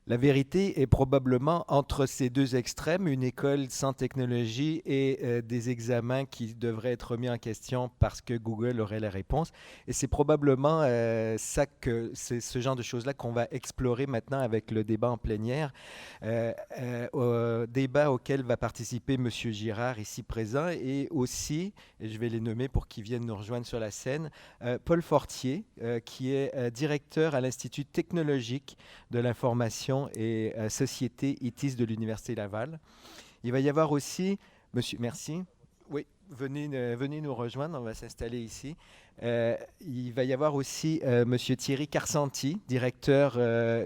La vérité est probablement entre ces deux extrêmes, une école sans technologie et des examens qui devraient être remis en question parce que Google aurait la réponse. Et c'est probablement c'est ce genre de choses-là qu'on va explorer maintenant avec le débat en plénière, au débat auquel va participer M. Girard ici présent et aussi, et je vais les nommer pour qu'ils viennent nous rejoindre sur la scène, Paul Fortier, qui est directeur à l'Institut technologique de l'information et société ITIS de l'Université Laval. Il va y avoir aussi, monsieur, merci, oui, venez nous rejoindre, on va s'installer ici. Il va y avoir aussi monsieur Thierry Carsanti, directeur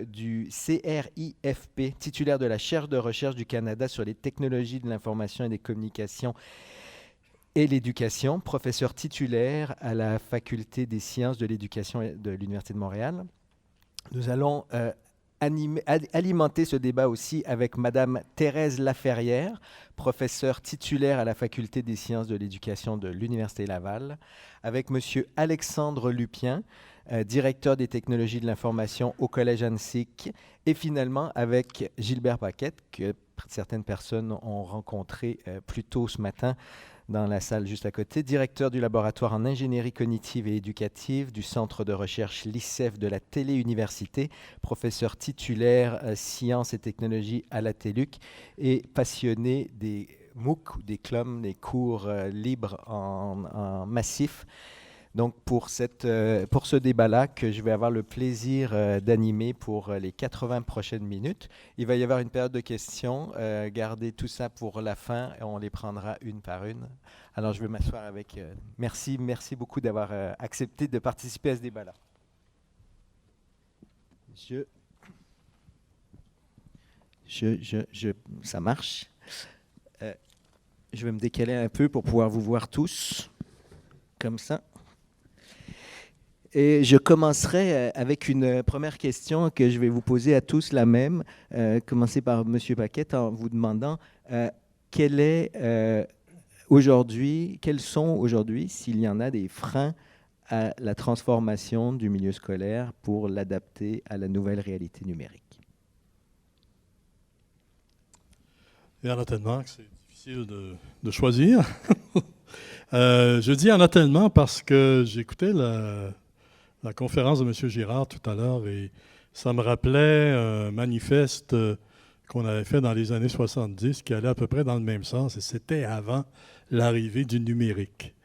du CRIFP, titulaire de la chaire de recherche du Canada sur les technologies de l'information et des communications et l'éducation, professeur titulaire à la faculté des sciences de l'éducation de l'Université de Montréal. Nous allons alimenter ce débat aussi avec Madame Thérèse Laferrière, professeure titulaire à la Faculté des sciences de l'éducation de l'Université Laval, avec Monsieur Alexandre Lupien, directeur des technologies de l'information au Collège Annecy, et finalement avec Gilbert Paquette, que certaines personnes ont rencontré plus tôt ce matin dans la salle juste à côté, directeur du laboratoire en ingénierie cognitive et éducative du centre de recherche LICEF de la Téléuniversité, professeur titulaire sciences et technologies à la TELUC et passionné des MOOC ou des CLOM, des cours libres en massif. Donc pour ce débat-là que je vais avoir le plaisir d'animer pour les 80 prochaines minutes, il va y avoir une période de questions. Gardez tout ça pour la fin et on les prendra une par une. Alors je vais m'asseoir avec... merci beaucoup d'avoir accepté de participer à ce débat-là. Ça marche. Je vais me décaler un peu pour pouvoir vous voir tous, comme ça. Et je commencerai avec une première question que je vais vous poser à tous, la même. Commencer par M. Paquette en vous demandant quels sont aujourd'hui, s'il y en a, des freins à la transformation du milieu scolaire pour l'adapter à la nouvelle réalité numérique. Il y en a tellement que c'est difficile de choisir. Je dis il y en a tellement parce que j'écoutais la conférence de M. Girard tout à l'heure et ça me rappelait un manifeste qu'on avait fait dans les années 70 qui allait à peu près dans le même sens et c'était avant l'arrivée du numérique.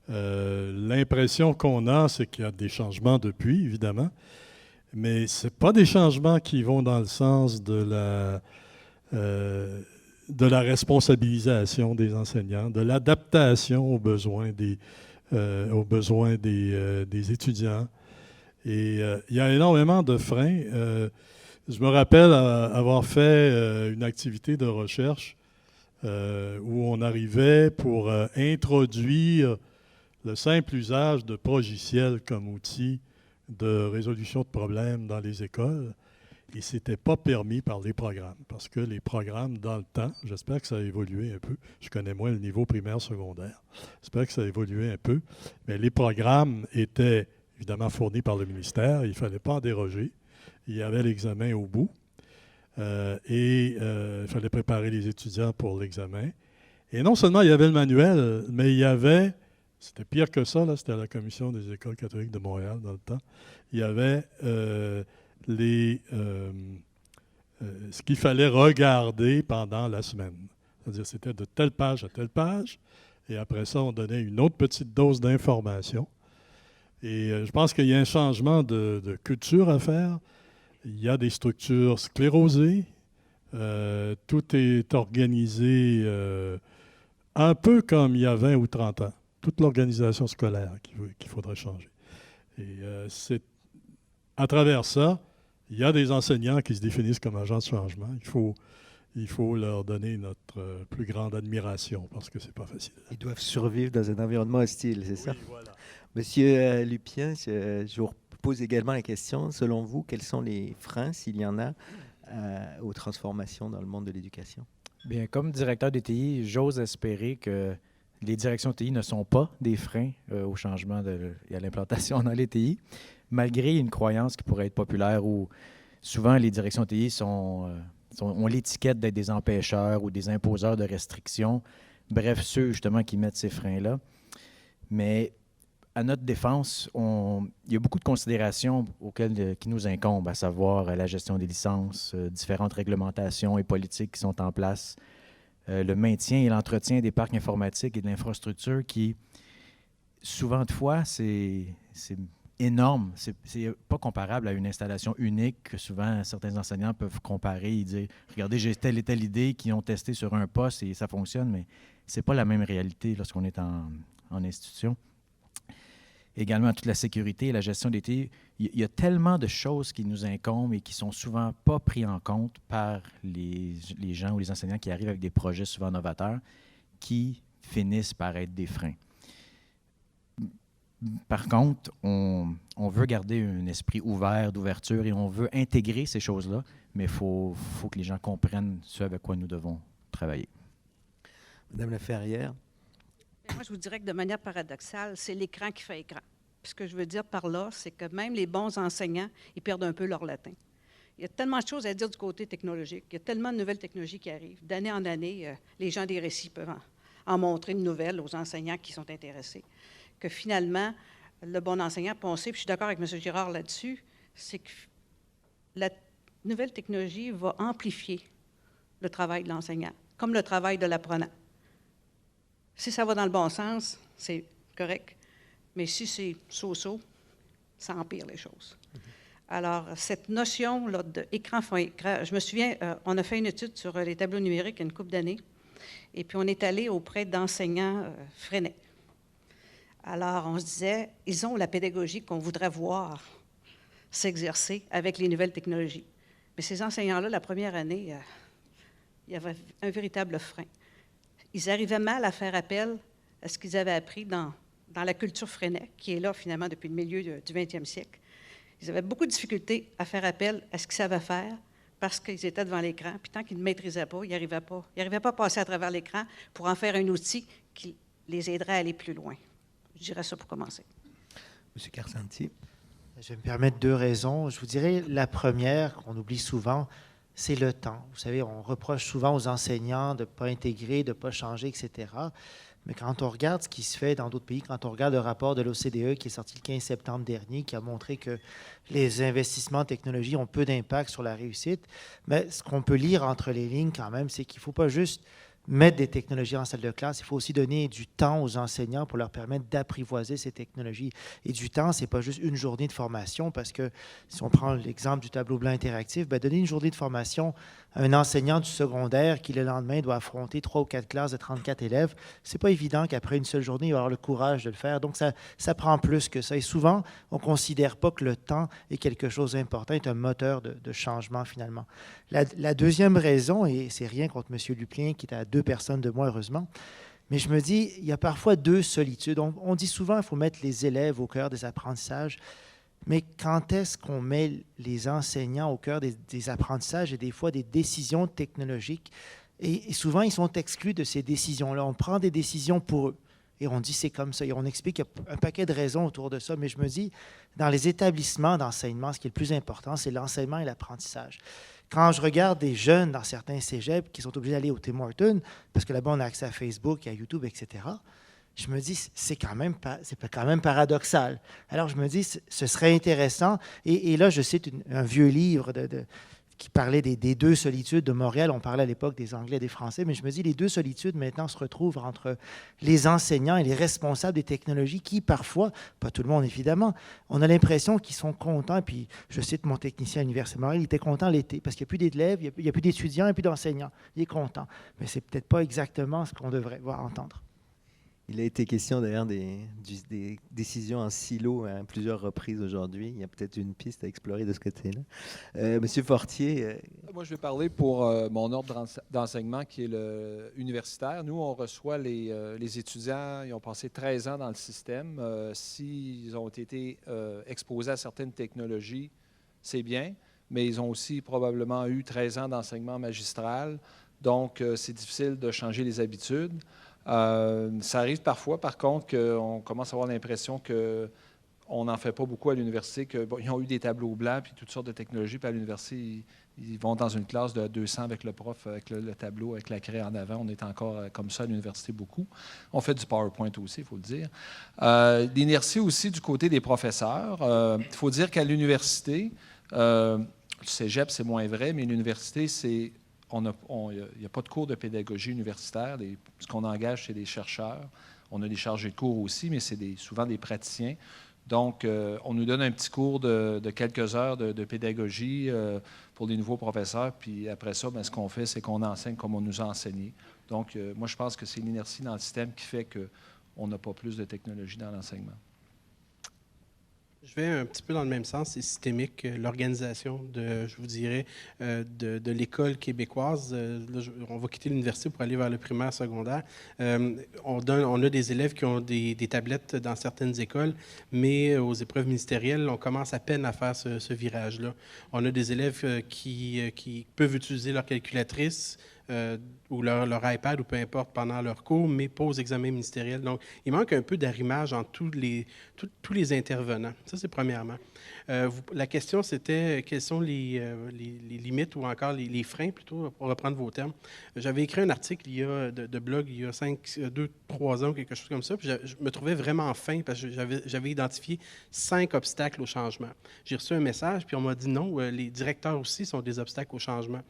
L'impression qu'on a, c'est qu'il y a des changements depuis, évidemment, mais ce pas des changements qui vont dans le sens de la responsabilisation des enseignants, de l'adaptation aux besoins des étudiants. Et il y a énormément de freins. Je me rappelle avoir fait une activité de recherche où on arrivait pour introduire le simple usage de progiciels comme outil de résolution de problèmes dans les écoles. Et ce n'était pas permis par les programmes, parce que les programmes, dans le temps, j'espère que ça a évolué un peu, je connais moins le niveau primaire, secondaire, j'espère que ça a évolué un peu, mais les programmes étaient évidemment fournis par le ministère, il ne fallait pas en déroger, il y avait l'examen au bout, et il fallait préparer les étudiants pour l'examen. Et non seulement il y avait le manuel, mais il y avait, c'était pire que ça, là, c'était à la Commission des écoles catholiques de Montréal dans le temps, il y avait... ce qu'il fallait regarder pendant la semaine. C'est-à-dire c'était de telle page à telle page, et après ça, on donnait une autre petite dose d'information. Et je pense qu'il y a un changement de culture à faire. Il y a des structures sclérosées. Tout est organisé un peu comme il y a 20 ou 30 ans. Toute l'organisation scolaire qu'il faudrait changer. Et c'est à travers ça, il y a des enseignants qui se définissent comme agents de changement. Il faut leur donner notre plus grande admiration parce que c'est pas facile. Ils doivent survivre dans un environnement hostile, c'est ça? Voilà. Monsieur Lupien, je vous pose également la question. Selon vous, quels sont les freins, s'il y en a, aux transformations dans le monde de l'éducation? Bien, comme directeur des TI, j'ose espérer que les directions TI ne sont pas des freins au changement et à l'implantation dans les TI, malgré une croyance qui pourrait être populaire où souvent, les directions TI ont l'étiquette d'être des empêcheurs ou des imposeurs de restrictions. Bref, ceux justement qui mettent ces freins-là. Mais à notre défense, il y a beaucoup de considérations qui nous incombent, à savoir la gestion des licences, différentes réglementations et politiques qui sont en place, le maintien et l'entretien des parcs informatiques et de l'infrastructure qui, souvent de fois, c'est énorme. C'est pas comparable à une installation unique que souvent certains enseignants peuvent comparer et dire « Regardez, j'ai telle et telle idée qu'ils ont testé sur un poste et ça fonctionne », mais c'est pas la même réalité lorsqu'on est en institution. Également, toute la sécurité et la gestion des TI. Il y a tellement de choses qui nous incombent et qui sont souvent pas prises en compte par les gens ou les enseignants qui arrivent avec des projets souvent novateurs qui finissent par être des freins. Par contre, on veut garder un esprit ouvert, d'ouverture, et on veut intégrer ces choses-là, mais il faut que les gens comprennent ce avec quoi nous devons travailler. Madame Laferrière. Moi, je vous dirais que de manière paradoxale, c'est l'écran qui fait écran. Puis ce que je veux dire par là, c'est que même les bons enseignants, ils perdent un peu leur latin. Il y a tellement de choses à dire du côté technologique. Il y a tellement de nouvelles technologies qui arrivent. D'année en année, les gens des récits peuvent en montrer une nouvelle aux enseignants qui sont intéressés. Que finalement, le bon enseignant pensé, puis je suis d'accord avec M. Girard là-dessus, c'est que la nouvelle technologie va amplifier le travail de l'enseignant, comme le travail de l'apprenant. Si ça va dans le bon sens, c'est correct, mais si c'est so-so, ça empire les choses. Alors, cette notion-là d'écran fond écran, je me souviens, on a fait une étude sur les tableaux numériques il y a une couple d'années, et puis on est allé auprès d'enseignants freinet. Alors, on se disait, ils ont la pédagogie qu'on voudrait voir s'exercer avec les nouvelles technologies. Mais ces enseignants-là, la première année, il y avait un véritable frein. Ils arrivaient mal à faire appel à ce qu'ils avaient appris dans la culture freinet, qui est là finalement depuis le milieu du 20e siècle. Ils avaient beaucoup de difficultés à faire appel à ce qu'ils savaient faire parce qu'ils étaient devant l'écran. Puis tant qu'ils ne maîtrisaient pas, ils n'arrivaient pas à passer à travers l'écran pour en faire un outil qui les aiderait à aller plus loin. Je dirais ça pour commencer. Monsieur Carsanti. Je vais me permettre 2 raisons. Je vous dirais, la première, qu'on oublie souvent, c'est le temps. Vous savez, on reproche souvent aux enseignants de ne pas intégrer, de ne pas changer, etc. Mais quand on regarde ce qui se fait dans d'autres pays, quand on regarde le rapport de l'OCDE qui est sorti le 15 septembre dernier, qui a montré que les investissements en technologie ont peu d'impact sur la réussite, mais ce qu'on peut lire entre les lignes quand même, c'est qu'il ne faut pas juste mettre des technologies en salle de classe, il faut aussi donner du temps aux enseignants pour leur permettre d'apprivoiser ces technologies. Et du temps, ce n'est pas juste une journée de formation, parce que si on prend l'exemple du tableau blanc interactif, bien, donner une journée de formation à un enseignant du secondaire qui, le lendemain, doit affronter 3 ou 4 classes de 34 élèves, ce n'est pas évident qu'après une seule journée, il va avoir le courage de le faire. Donc, ça prend plus que ça. Et souvent, on ne considère pas que le temps est quelque chose d'important, est un moteur de changement, finalement. La deuxième raison, et c'est rien contre M. Luplin, qui est à 2 personnes de moi, heureusement, mais je me dis, il y a parfois 2 solitudes. On dit souvent qu'il faut mettre les élèves au cœur des apprentissages, mais quand est-ce qu'on met les enseignants au cœur des apprentissages et des fois des décisions technologiques? Et souvent, ils sont exclus de ces décisions-là. On prend des décisions pour eux. Et on dit c'est comme ça. Et on explique qu'il y a un paquet de raisons autour de ça. Mais je me dis, dans les établissements d'enseignement, ce qui est le plus important, c'est l'enseignement et l'apprentissage. Quand je regarde des jeunes dans certains cégeps qui sont obligés d'aller au Tim Hortons, parce que là-bas, on a accès à Facebook, à YouTube, etc., je me dis, c'est quand même paradoxal. Alors, je me dis, ce serait intéressant. Et là, je cite un vieux livre qui parlait des 2 solitudes de Montréal. On parlait à l'époque des Anglais et des Français, mais je me dis, les 2 solitudes, maintenant, se retrouvent entre les enseignants et les responsables des technologies qui, parfois, pas tout le monde, évidemment, on a l'impression qu'ils sont contents. Et puis, je cite mon technicien à l'Université de Montréal, il était content l'été, parce qu'il n'y a plus d'élèves, il n'y a plus d'étudiants, il n'y a plus d'enseignants. Il est content. Mais c'est peut-être pas exactement ce qu'on devrait entendre. Il a été question d'ailleurs des décisions en silo à plusieurs reprises aujourd'hui. Il y a peut-être une piste à explorer de ce côté-là. Monsieur Fortier. Moi, je vais parler pour mon ordre d'enseignement qui est le universitaire. Nous, on reçoit les étudiants, ils ont passé 13 ans dans le système. S'ils ont été exposés à certaines technologies, c'est bien, mais ils ont aussi probablement eu 13 ans d'enseignement magistral. Donc, c'est difficile de changer les habitudes. Ça arrive parfois, par contre, qu'on commence à avoir l'impression que on n'en fait pas beaucoup à l'université. Ils ont eu des tableaux blancs puis toutes sortes de technologies. Puis à l'université, ils vont dans une classe de 200 avec le prof, avec le tableau, avec la craie en avant. On est encore comme ça à l'université beaucoup. On fait du PowerPoint aussi, il faut le dire. L'inertie aussi du côté des professeurs. Il faut dire qu'à l'université, le cégep, c'est moins vrai, mais l'université, il n'y a pas de cours de pédagogie universitaire. Ce qu'on engage, c'est des chercheurs. On a des chargés de cours aussi, mais c'est souvent des praticiens. Donc, on nous donne un petit cours de quelques heures de pédagogie pour les nouveaux professeurs. Puis après ça, ce qu'on fait, c'est qu'on enseigne comme on nous a enseigné. Donc, moi, je pense que c'est l'inertie dans le système qui fait qu'on n'a pas plus de technologie dans l'enseignement. Je vais un petit peu dans le même sens, c'est systémique. L'organisation, je vous dirais, de l'école québécoise. Là, on va quitter l'université pour aller vers le primaire, secondaire. On a des élèves qui ont des tablettes dans certaines écoles, mais aux épreuves ministérielles, on commence à peine à faire ce virage-là. On a des élèves qui peuvent utiliser leur calculatrice, ou leur iPad ou peu importe pendant leur cours, mais pas aux examens ministériels. Donc, il manque un peu d'arrimage entre tous les intervenants. Ça, c'est premièrement. La question, c'était quelles sont les limites ou encore les freins, plutôt, pour reprendre vos termes. J'avais écrit un article de blog il y a 2-3 ans, quelque chose comme ça, puis je me trouvais vraiment fin parce que j'avais identifié 5 obstacles au changement. J'ai reçu un message, puis on m'a dit non, les directeurs aussi sont des obstacles au changement.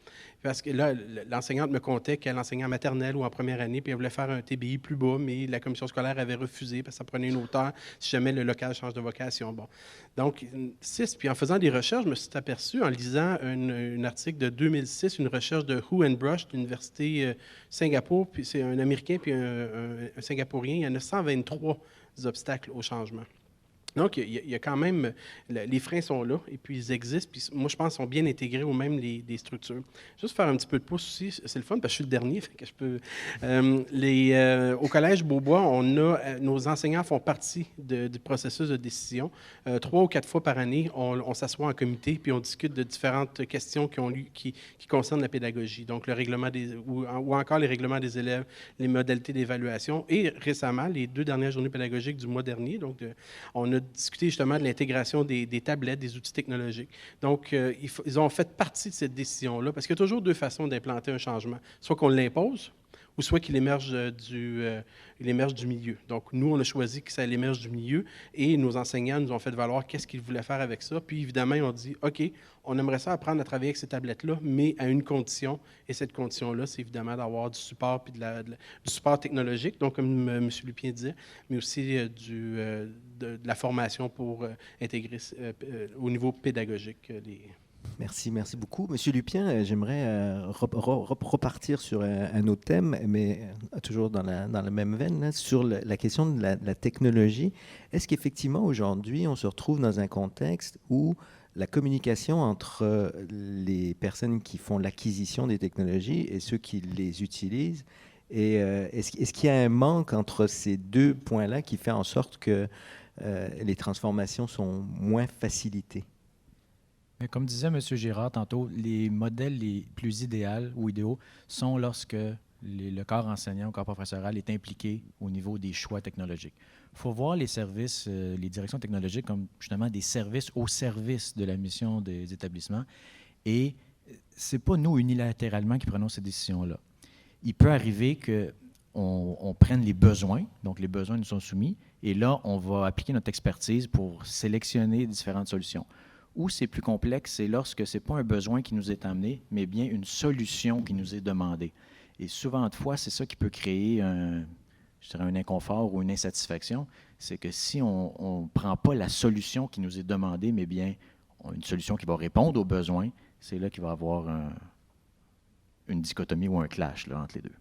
Parce que là, l'enseignante me contait qu'elle enseignait en maternelle ou en première année, puis elle voulait faire un TBI plus bas, mais la commission scolaire avait refusé parce que ça prenait une hauteur si jamais le local change de vocation. Bon. Donc, 6. Puis en faisant des recherches, je me suis aperçu, en lisant un article de 2006, une recherche de Hu and Brush de l'Université Singapour, puis c'est un Américain puis un Singapourien, il y en a 123 obstacles au changement. Donc, il y a quand même, les freins sont là, et puis ils existent, puis moi, je pense qu'ils sont bien intégrés ou même des structures. Juste faire un petit peu de pouce aussi, c'est le fun, parce que je suis le dernier, fait que je peux... au Collège Beaubois, nos enseignants font partie du processus de décision. 3 ou 4 fois par année, on s'assoit en comité, puis on discute de différentes questions qui concernent la pédagogie, donc le règlement ou encore les règlements des élèves, les modalités d'évaluation, et récemment, les 2 dernières journées pédagogiques du mois dernier, donc on a discuté justement de l'intégration des tablettes, des outils technologiques. Donc, ils ont fait partie de cette décision-là, parce qu'il y a toujours 2 façons d'implanter un changement. Soit qu'on l'impose, ou soit qu'il émerge du milieu. Donc, nous, on a choisi que ça émerge du milieu, et nos enseignants nous ont fait valoir qu'est-ce qu'ils voulaient faire avec ça. Puis, évidemment, ils ont dit, OK, on aimerait ça apprendre à travailler avec ces tablettes-là, mais à une condition, et cette condition-là, c'est évidemment d'avoir du support, puis du support technologique, donc comme M. Lupien disait, mais aussi de la formation pour intégrer au niveau pédagogique Merci beaucoup. Monsieur Lupien, j'aimerais repartir sur un autre thème, mais toujours dans la même veine, là, sur la question de la technologie. Est-ce qu'effectivement, aujourd'hui, on se retrouve dans un contexte où la communication entre les personnes qui font l'acquisition des technologies et ceux qui les utilisent, et est-ce qu'il y a un manque entre ces 2 points-là qui fait en sorte que les transformations sont moins facilitées? Mais comme disait M. Girard tantôt, les modèles les plus idéaux sont lorsque le corps enseignant ou corps professoral est impliqué au niveau des choix technologiques. Il faut voir les services, les directions technologiques comme justement des services au service de la mission des établissements. Et ce n'est pas nous unilatéralement qui prenons ces décisions-là. Il peut arriver qu'on prenne les besoins, donc les besoins nous sont soumis, et là, on va appliquer notre expertise pour sélectionner différentes solutions. Où c'est plus complexe, c'est lorsque ce n'est pas un besoin qui nous est amené, mais bien une solution qui nous est demandée. Et souvent de fois, c'est ça qui peut créer un inconfort ou une insatisfaction. C'est que si on ne prend pas la solution qui nous est demandée, mais bien une solution qui va répondre aux besoins, c'est là qu'il va y avoir une dichotomie ou un clash là, entre les 2.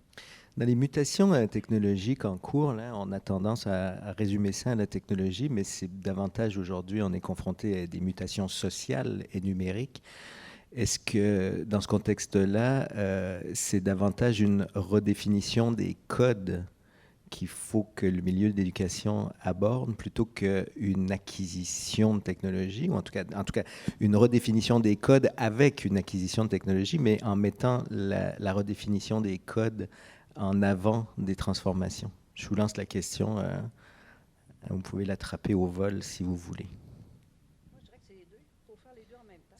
Dans les mutations technologiques en cours, là, on a tendance à résumer ça à la technologie, mais c'est davantage aujourd'hui, on est confronté à des mutations sociales et numériques. Est-ce que dans ce contexte-là, c'est davantage une redéfinition des codes qu'il faut que le milieu de l'éducation aborde plutôt qu'une acquisition de technologie, ou en tout cas une redéfinition des codes avec une acquisition de technologie, mais en mettant la redéfinition des codes en avant des transformations? Je vous lance la question Vous pouvez l'attraper au vol si vous voulez. Moi, je dirais que c'est les deux. Il faut faire les deux en même temps.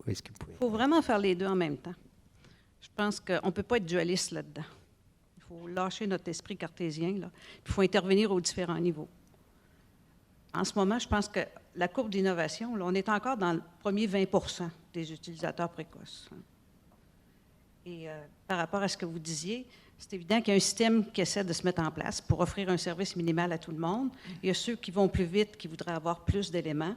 Est-ce que vous pouvez... Il faut vraiment faire les deux en même temps. Je pense qu'on ne peut pas être dualiste là-dedans. Il faut lâcher notre esprit cartésien, là. Il faut intervenir aux différents niveaux. En ce moment, je pense que la courbe d'innovation, là, on est encore dans le premier 20 % des utilisateurs précoces. Et par rapport à ce que vous disiez, c'est évident qu'il y a un système qui essaie de se mettre en place pour offrir un service minimal à tout le monde. Il y a ceux qui vont plus vite, qui voudraient avoir plus d'éléments.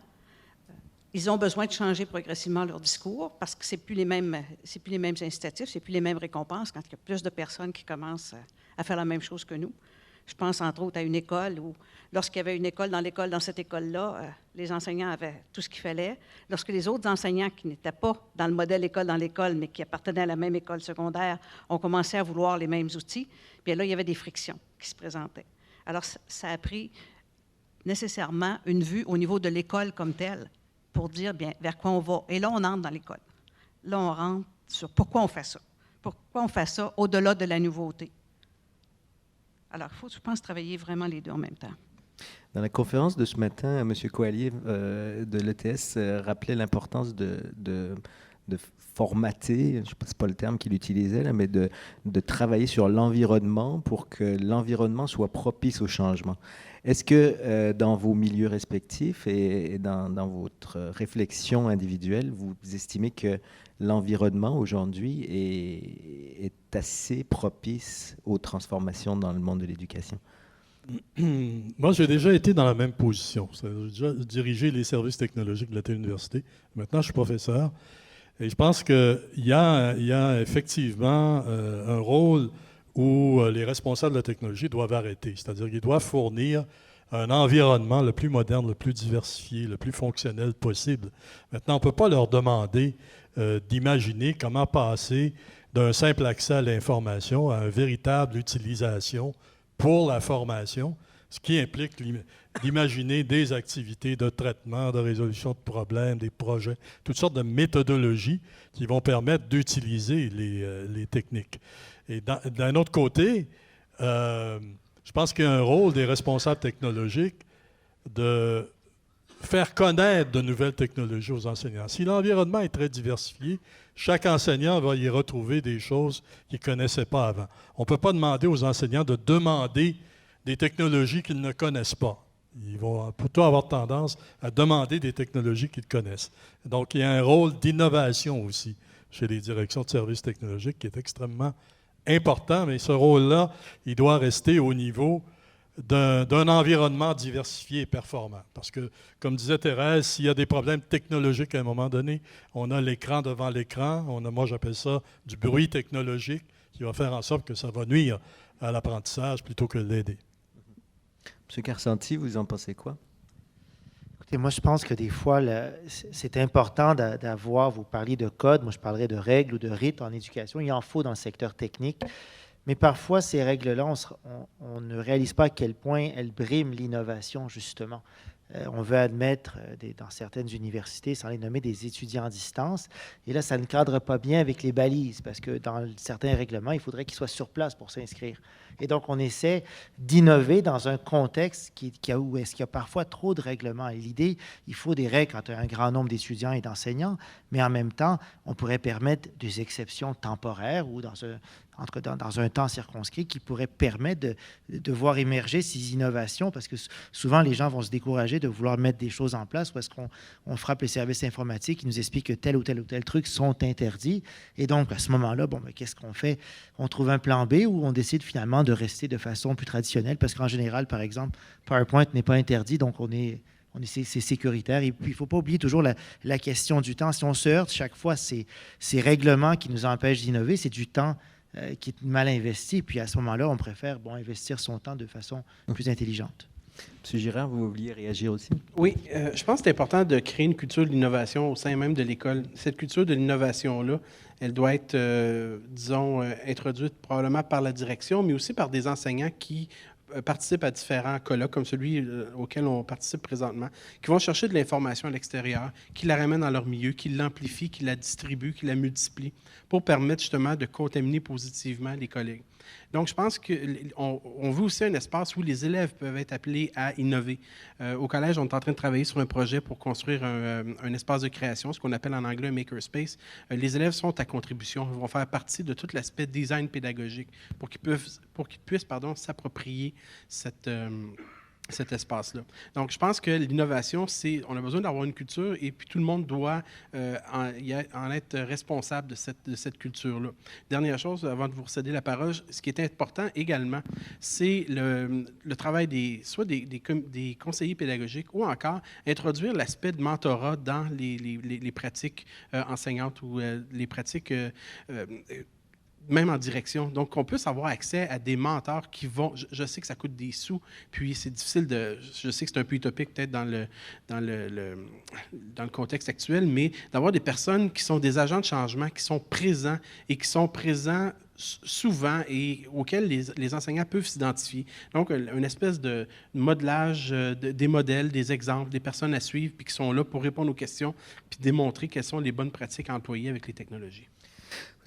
Ils ont besoin de changer progressivement leur discours parce que ce n'est plus les mêmes incitatifs, ce n'est plus les mêmes récompenses quand il y a plus de personnes qui commencent à faire la même chose que nous. Je pense entre autres à une école où, lorsqu'il y avait une école, dans cette école-là, les enseignants avaient tout ce qu'il fallait. Lorsque les autres enseignants qui n'étaient pas dans le modèle école dans l'école, mais qui appartenaient à la même école secondaire, ont commencé à vouloir les mêmes outils, bien là, il y avait des frictions qui se présentaient. Alors, ça a pris nécessairement une vue au niveau de l'école comme telle pour dire, bien, vers quoi on va. Et là, on entre dans l'école. Là, on rentre sur pourquoi on fait ça. Pourquoi on fait ça au-delà de la nouveauté. Alors, il faut, je pense, travailler vraiment les deux en même temps. Dans la conférence de ce matin, M. Coallier de l'ETS rappelait l'importance de formater, je ne sais pas, c'est pas le terme qu'il utilisait, là, mais de travailler sur l'environnement pour que l'environnement soit propice au changement. Est-ce que dans vos milieux respectifs et dans votre réflexion individuelle, vous estimez que l'environnement aujourd'hui est assez propice aux transformations dans le monde de l'éducation? Moi, j'ai déjà été dans la même position. J'ai déjà dirigé les services technologiques de la Université. Maintenant, je suis professeur. Et je pense qu'il y a effectivement un rôle où les responsables de la technologie doivent arrêter. C'est-à-dire qu'ils doivent fournir un environnement le plus moderne, le plus diversifié, le plus fonctionnel possible. Maintenant, on ne peut pas leur demander d'imaginer comment passer d'un simple accès à l'information à une véritable utilisation pour la formation, ce qui implique d'imaginer des activités de traitement, de résolution de problèmes, des projets, toutes sortes de méthodologies qui vont permettre d'utiliser les techniques. Et d'un autre côté, je pense qu'il y a un rôle des responsables technologiques de faire connaître de nouvelles technologies aux enseignants. Si l'environnement est très diversifié, chaque enseignant va y retrouver des choses qu'il ne connaissait pas avant. On ne peut pas demander aux enseignants de demander des technologies qu'ils ne connaissent pas. Ils vont plutôt avoir tendance à demander des technologies qu'ils connaissent. Donc, il y a un rôle d'innovation aussi chez les directions de services technologiques qui est extrêmement important, mais ce rôle-là, il doit rester au niveau d'un environnement diversifié et performant. Parce que, comme disait Thérèse, s'il y a des problèmes technologiques à un moment donné, on a l'écran devant l'écran, moi j'appelle ça du bruit technologique qui va faire en sorte que ça va nuire à l'apprentissage plutôt que l'aider. M. Carsanti, vous en pensez quoi? Écoutez, moi je pense que des fois, c'est important d'avoir, vous parliez de code, moi je parlerais de règles ou de rites en éducation, il en faut dans le secteur technique. Mais parfois, ces règles-là, on ne réalise pas à quel point elles briment l'innovation, justement. On veut admettre dans certaines universités, sans les nommer, des étudiants à distance. Et là, ça ne cadre pas bien avec les balises, parce que dans certains règlements, il faudrait qu'ils soient sur place pour s'inscrire. Et donc, on essaie d'innover dans un contexte où est-ce qu'il y a parfois trop de règlements. Et l'idée, il faut des règles quand il y a un grand nombre d'étudiants et d'enseignants, mais en même temps, on pourrait permettre des exceptions temporaires ou dans un temps circonscrit qui pourrait permettre de voir émerger ces innovations, parce que souvent, les gens vont se décourager de vouloir mettre des choses en place parce qu'on frappe les services informatiques qui nous expliquent que tel ou tel truc sont interdits. Et donc, à ce moment-là, qu'est-ce qu'on fait? On trouve un plan B ou on décide finalement de rester de façon plus traditionnelle, parce qu'en général, par exemple, PowerPoint n'est pas interdit, donc c'est sécuritaire. Et puis, il ne faut pas oublier toujours la question du temps. Si on se heurte chaque fois ces règlements qui nous empêchent d'innover, c'est du temps qui est mal investi. Puis à ce moment-là, on préfère investir son temps de façon plus intelligente. M. Girard, vous vouliez réagir aussi? Oui, je pense que c'est important de créer une culture de l'innovation au sein même de l'école. Cette culture de l'innovation-là, elle doit être, introduite probablement par la direction, mais aussi par des enseignants qui participent à différents colloques, comme celui auquel on participe présentement, qui vont chercher de l'information à l'extérieur, qui la ramènent dans leur milieu, qui l'amplifient, qui la distribuent, qui la multiplient, pour permettre justement de contaminer positivement les collègues. Donc, je pense qu'on veut aussi un espace où les élèves peuvent être appelés à innover. Au collège, on est en train de travailler sur un projet pour construire un espace de création, ce qu'on appelle en anglais un makerspace. Les élèves sont à contribution, vont faire partie de tout l'aspect design pédagogique pour qu'ils puissent s'approprier cet espace-là. Donc, je pense que l'innovation, on a besoin d'avoir une culture et puis tout le monde doit en être responsable de cette culture-là. Dernière chose, avant de vous céder la parole, ce qui est important également, c'est le travail soit des conseillers pédagogiques ou encore introduire l'aspect de mentorat dans les pratiques enseignantes ou les pratiques même en direction. Donc, qu'on puisse avoir accès à des mentors qui vont... Je sais que ça coûte des sous, puis c'est difficile je sais que c'est un peu utopique peut-être dans le contexte actuel, mais d'avoir des personnes qui sont des agents de changement, qui sont présents et qui sont présents souvent et auxquels les enseignants peuvent s'identifier. Donc, une espèce de modelage des modèles, des exemples, des personnes à suivre, puis qui sont là pour répondre aux questions, puis démontrer quelles sont les bonnes pratiques à employer avec les technologies.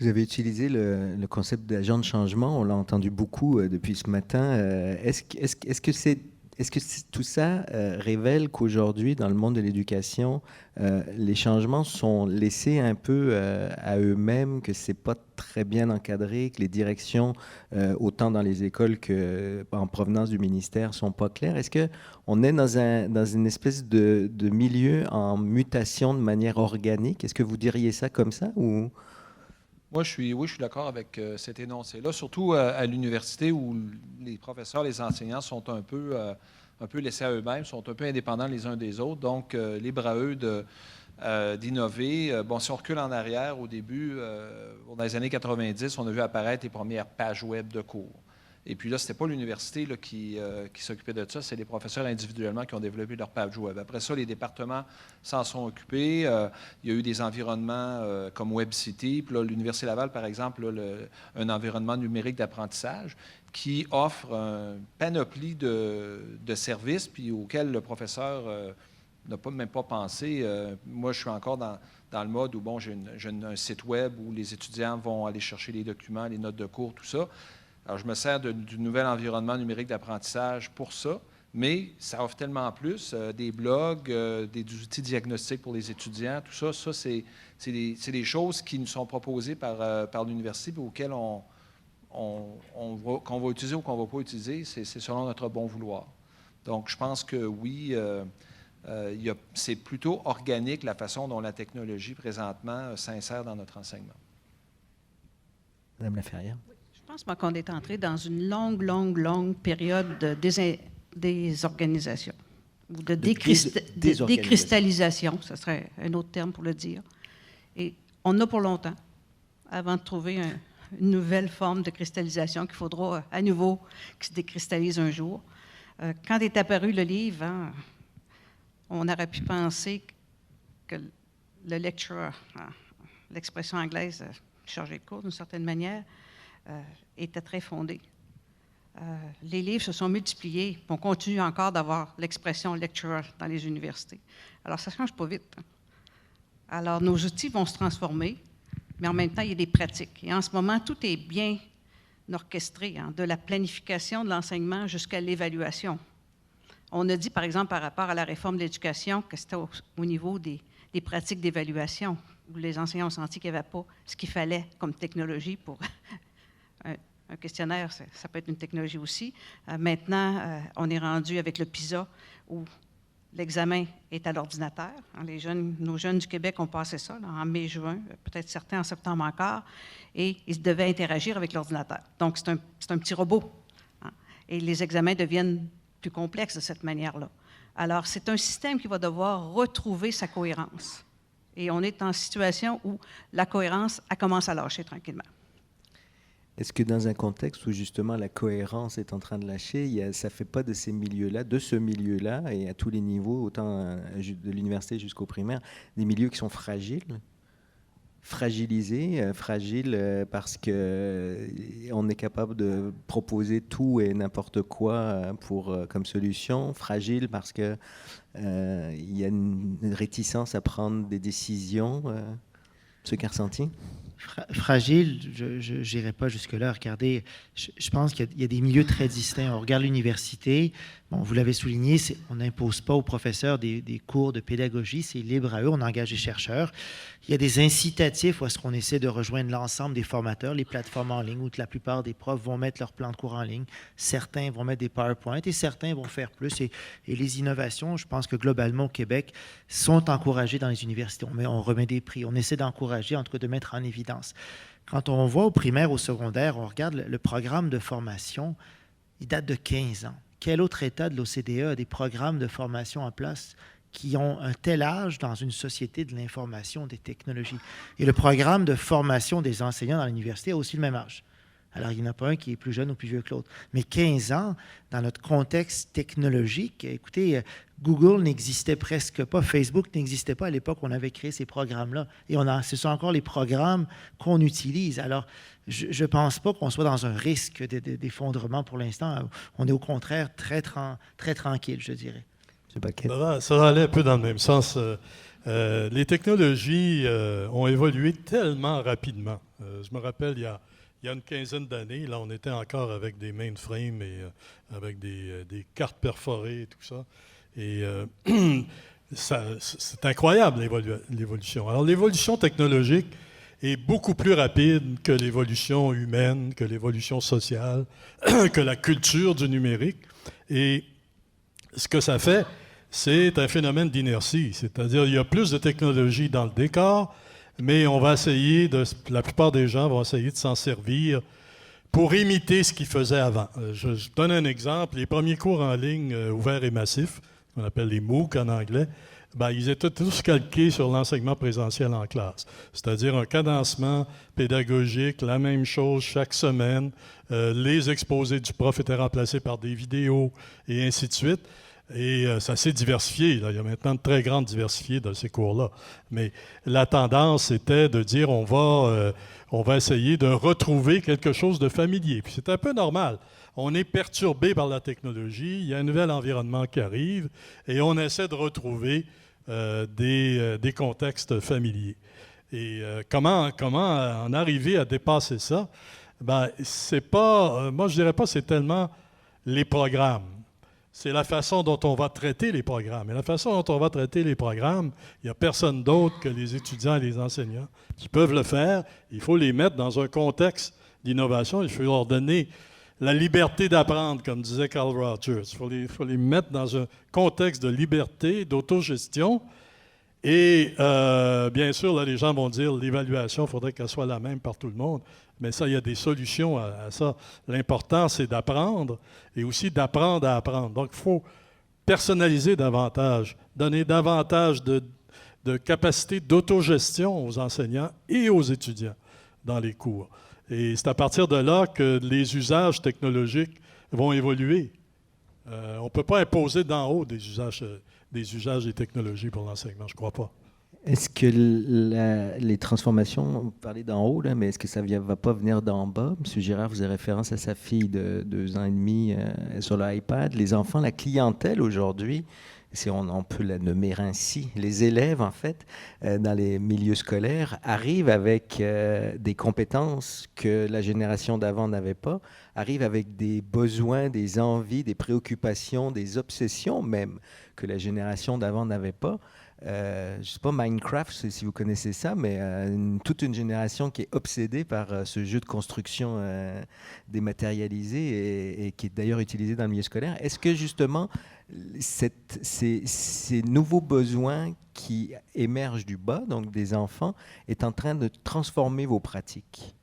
Vous avez utilisé le concept d'agent de changement, on l'a entendu beaucoup depuis ce matin. Est-ce que tout ça révèle qu'aujourd'hui, dans le monde de l'éducation, les changements sont laissés un peu à eux-mêmes, que ce n'est pas très bien encadré, que les directions, autant dans les écoles qu'en provenance du ministère, ne sont pas claires? Est-ce qu'on est dans une espèce de milieu en mutation de manière organique? Est-ce que vous diriez ça comme ça ou... Moi, je suis d'accord avec cet énoncé-là, surtout à l'université où les professeurs, les enseignants sont un peu laissés à eux-mêmes, sont un peu indépendants les uns des autres, donc libre à eux d'innover. Bon, si on recule en arrière, au début, dans les années 90, on a vu apparaître les premières pages web de cours. Et puis là, ce n'était pas l'université qui s'occupait de ça, c'est les professeurs individuellement qui ont développé leur page web. Après ça, les départements s'en sont occupés. Il y a eu des environnements comme WebCity. Puis là, l'Université Laval, par exemple, un environnement numérique d'apprentissage qui offre une panoplie de services puis auxquels le professeur n'a même pas pensé. Moi, je suis encore dans le mode où, bon, j'ai un site web où les étudiants vont aller chercher les documents, les notes de cours, tout ça. Alors, je me sers du nouvel environnement numérique d'apprentissage pour ça, mais ça offre tellement plus, des blogs, des outils diagnostiques pour les étudiants, tout ça. Ça, c'est des choses qui nous sont proposées par l'université et auxquelles qu'on va utiliser ou qu'on ne va pas utiliser. C'est selon notre bon vouloir. Donc, je pense que oui, c'est plutôt organique la façon dont la technologie, présentement, s'insère dans notre enseignement. Madame Laferrière. Je pense qu'on est entré dans une longue période de désorganisation ou de décristallisation, ce serait un autre terme pour le dire. Et on a pour longtemps avant de trouver une nouvelle forme de cristallisation qu'il faudra à nouveau qui se décristallise un jour. Quand est apparu le livre, on aurait pu penser que le lecturer, l'expression anglaise, chargé de cours d'une certaine manière, était très fondée. Les livres se sont multipliés. On continue encore d'avoir l'expression « lecturer » dans les universités. Alors, ça ne change pas vite. Alors, nos outils vont se transformer, mais en même temps, il y a des pratiques. Et en ce moment, tout est bien orchestré, de la planification de l'enseignement jusqu'à l'évaluation. On a dit, par exemple, par rapport à la réforme de l'éducation, que c'était au niveau des pratiques d'évaluation, où les enseignants ont senti qu'il n'y avait pas ce qu'il fallait comme technologie pour... Un questionnaire, ça peut être une technologie aussi. Maintenant, on est rendu avec le PISA où l'examen est à l'ordinateur. Nos jeunes du Québec ont passé ça en mai-juin, peut-être certains en septembre encore, et ils devaient interagir avec l'ordinateur. Donc, c'est un petit robot. Et les examens deviennent plus complexes de cette manière-là. Alors, c'est un système qui va devoir retrouver sa cohérence. Et on est en situation où la cohérence, elle commence à lâcher tranquillement. Est-ce que dans un contexte où justement la cohérence est en train de lâcher, ça ne fait pas de ce milieu-là, et à tous les niveaux, autant de l'université jusqu'au primaire, des milieux qui sont fragiles? fragilisé, fragile parce que on est capable de proposer tout et n'importe quoi comme solution, fragile parce que il y a une réticence à prendre des décisions. M. Carcenti? Fragile, je n'irai pas jusque-là. Regardez, je pense qu'il y a des milieux très distincts. On regarde l'université, bon, vous l'avez souligné, on n'impose pas aux professeurs des cours de pédagogie, c'est libre à eux, on engage des chercheurs. Il y a des incitatifs où est-ce qu'on essaie de rejoindre l'ensemble des formateurs, les plateformes en ligne, où la plupart des profs vont mettre leur plan de cours en ligne. Certains vont mettre des PowerPoint et certains vont faire plus. Et les innovations, je pense que globalement au Québec, sont encouragées dans les universités. On remet des prix, on essaie d'encourager, en tout cas de mettre en évidence. Quand on voit au primaire, au secondaire, on regarde le programme de formation, il date de 15 ans. Quel autre État de l'OCDE a des programmes de formation en place qui ont un tel âge dans une société de l'information, des technologies? Et le programme de formation des enseignants dans l'université a aussi le même âge. Alors, il n'y en a pas un qui est plus jeune ou plus vieux que l'autre. Mais 15 ans, dans notre contexte technologique, écoutez, Google n'existait presque pas, Facebook n'existait pas à l'époque où on avait créé ces programmes-là. Et ce sont encore les programmes qu'on utilise. Alors, je ne pense pas qu'on soit dans un risque d'effondrement pour l'instant. On est au contraire très tranquille, je dirais. Ça va aller un peu dans le même sens. Les technologies ont évolué tellement rapidement. Je me rappelle, il y a une quinzaine d'années, là, on était encore avec des mainframes et avec des cartes perforées et tout ça. Et c'est incroyable, l'évolution. Alors, l'évolution technologique est beaucoup plus rapide que l'évolution humaine, que l'évolution sociale, que la culture du numérique. Et ce que ça fait, c'est un phénomène d'inertie. C'est-à-dire, il y a plus de technologie dans le décor, mais on va essayer la plupart des gens vont essayer de s'en servir pour imiter ce qu'ils faisaient avant. Je donne un exemple. Les premiers cours en ligne ouverts et massifs, qu'on appelle les MOOC en anglais, ils étaient tous calqués sur l'enseignement présentiel en classe. C'est-à-dire un cadencement pédagogique, la même chose chaque semaine. Les exposés du prof étaient remplacés par des vidéos et ainsi de suite. Et ça s'est diversifié. Là. Il y a maintenant une très grande diversité dans ces cours-là. Mais la tendance était de dire on va essayer de retrouver quelque chose de familier. Puis c'est un peu normal. On est perturbé par la technologie, il y a un nouvel environnement qui arrive et on essaie de retrouver des contextes familiers. Et comment en arriver à dépasser ça? C'est pas, moi je dirais pas c'est tellement les programmes. C'est la façon dont on va traiter les programmes. Et la façon dont on va traiter les programmes, il n'y a personne d'autre que les étudiants et les enseignants qui peuvent le faire. Il faut les mettre dans un contexte d'innovation. Il faut leur donner la liberté d'apprendre, comme disait Carl Rogers. Il faut les mettre dans un contexte de liberté, d'autogestion. Et bien sûr, là, les gens vont dire l'évaluation, il faudrait qu'elle soit la même par tout le monde. Mais ça, il y a des solutions à ça. L'important, c'est d'apprendre et aussi d'apprendre à apprendre. Donc, il faut personnaliser davantage, donner davantage de capacité d'autogestion aux enseignants et aux étudiants dans les cours. Et c'est à partir de là que les usages technologiques vont évoluer. On ne peut pas imposer d'en haut des usages des technologies pour l'enseignement, je ne crois pas. Est-ce que les transformations, vous parlez d'en haut, là, mais est-ce que ça ne va pas venir d'en bas? M. Girard faisait référence à sa fille de 2 ans et demi sur l'iPad. Les enfants, la clientèle aujourd'hui, si on peut la nommer ainsi, les élèves, en fait, dans les milieux scolaires, arrivent avec des compétences que la génération d'avant n'avait pas, arrivent avec des besoins, des envies, des préoccupations, des obsessions même que la génération d'avant n'avait pas. Je ne sais pas, Minecraft, si vous connaissez ça, mais toute une génération qui est obsédée par ce jeu de construction dématérialisé et qui est d'ailleurs utilisé dans le milieu scolaire. Est-ce que justement, ces nouveaux besoins qui émergent du bas, donc des enfants, est en train de transformer vos pratiques?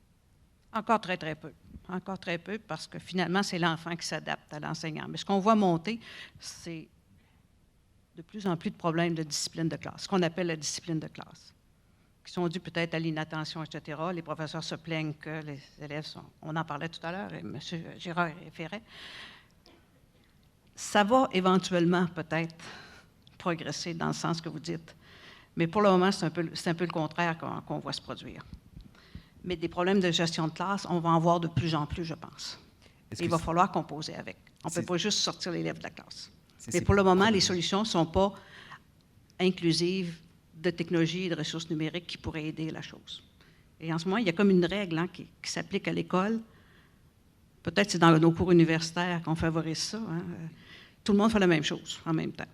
Encore très, très peu. Encore très peu, parce que finalement, c'est l'enfant qui s'adapte à l'enseignant. Mais ce qu'on voit monter, c'est de plus en plus de problèmes de discipline de classe, ce qu'on appelle la discipline de classe, qui sont dus peut-être à l'inattention, etc. Les professeurs se plaignent que les élèves sont... On en parlait tout à l'heure, et M. Girard y référait. Ça va éventuellement peut-être progresser dans le sens que vous dites, Mais pour le moment, c'est un peu le contraire qu'on voit se produire. Mais des problèmes de gestion de classe, on va en voir de plus en plus, je pense. Et il va falloir composer avec. On ne peut pas juste sortir l'élève de la classe. Mais pour le moment, les solutions ne sont pas inclusives de technologies et de ressources numériques qui pourraient aider la chose. Et en ce moment, il y a comme une règle qui s'applique à l'école. Peut-être c'est dans nos cours universitaires qu'on favorise ça. Hein. Tout le monde fait la même chose en même temps.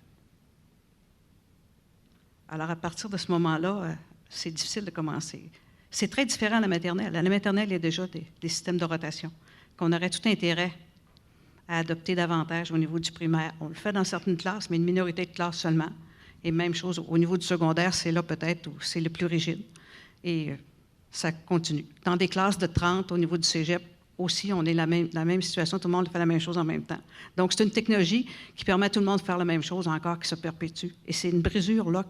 Alors, à partir de ce moment-là, c'est difficile de commencer. C'est très différent à la maternelle. À la maternelle, il y a déjà des systèmes de rotation qu'on aurait tout intérêt à adopter davantage au niveau du primaire. On le fait dans certaines classes, mais une minorité de classes seulement. Et même chose au niveau du secondaire, c'est là peut-être où c'est le plus rigide. Et ça continue. Dans des classes de 30 au niveau du cégep, aussi, on est la même situation, tout le monde fait la même chose en même temps. Donc, c'est une technologie qui permet à tout le monde de faire la même chose encore, qui se perpétue. Et c'est une brisure là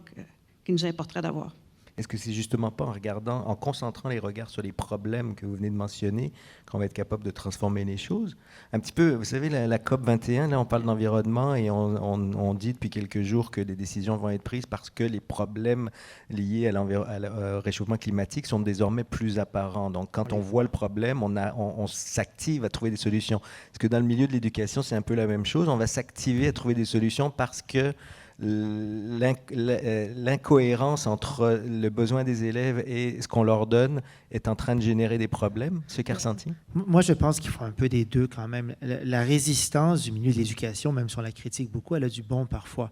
qui nous importerait d'avoir. Est-ce que c'est justement pas en concentrant les regards sur les problèmes que vous venez de mentionner, qu'on va être capable de transformer les choses? Un petit peu, vous savez, la COP 21, là, on parle d'environnement et on dit depuis quelques jours que des décisions vont être prises parce que les problèmes liés au réchauffement climatique sont désormais plus apparents. Donc, quand on voit le problème, on s'active à trouver des solutions. Est-ce que dans le milieu de l'éducation, c'est un peu la même chose? On va s'activer à trouver des solutions parce que l'incohérence entre le besoin des élèves et ce qu'on leur donne est en train de générer des problèmes, M. Carcenti? Moi, je pense qu'il faut un peu des deux quand même. La résistance du milieu de l'éducation, même si on la critique beaucoup, elle a du bon parfois.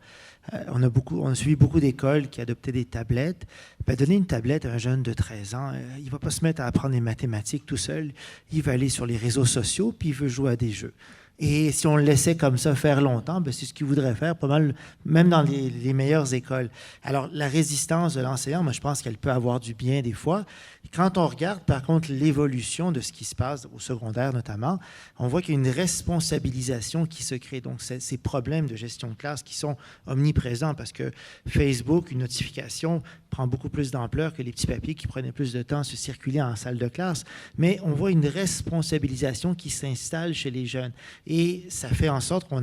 On a suivi beaucoup d'écoles qui adoptaient des tablettes. Donner une tablette à un jeune de 13 ans, il ne va pas se mettre à apprendre les mathématiques tout seul. Il va aller sur les réseaux sociaux puis il veut jouer à des jeux. Et si on le laissait comme ça faire longtemps, c'est ce qu'il voudrait faire, pas mal, même dans les meilleures écoles. Alors, la résistance de l'enseignant, moi, je pense qu'elle peut avoir du bien des fois. Quand on regarde, par contre, l'évolution de ce qui se passe au secondaire notamment, on voit qu'il y a une responsabilisation qui se crée. Donc, ces problèmes de gestion de classe qui sont omniprésents parce que Facebook, une notification, prend beaucoup plus d'ampleur que les petits papiers qui prenaient plus de temps à se circuler en salle de classe. Mais on voit une responsabilisation qui s'installe chez les jeunes. Et ça fait en sorte qu'on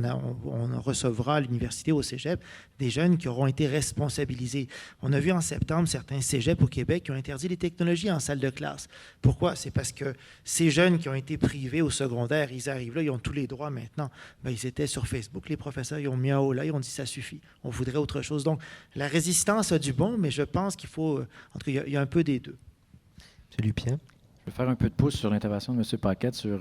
recevra à l'université, au cégep, des jeunes qui auront été responsabilisés. On a vu en septembre certains cégeps au Québec qui ont interdit les technologies en salle de classe. Pourquoi? C'est parce que ces jeunes qui ont été privés au secondaire, ils arrivent là, ils ont tous les droits maintenant. Ils étaient sur Facebook, les professeurs, ils ont mis un haut là, ils ont dit ça suffit, on voudrait autre chose. Donc, la résistance a du bon, mais je pense qu'il faut, en tout cas, il y a un peu des deux. M. Lupien? Je vais faire un peu de pouce sur l'intervention de M. Paquette sur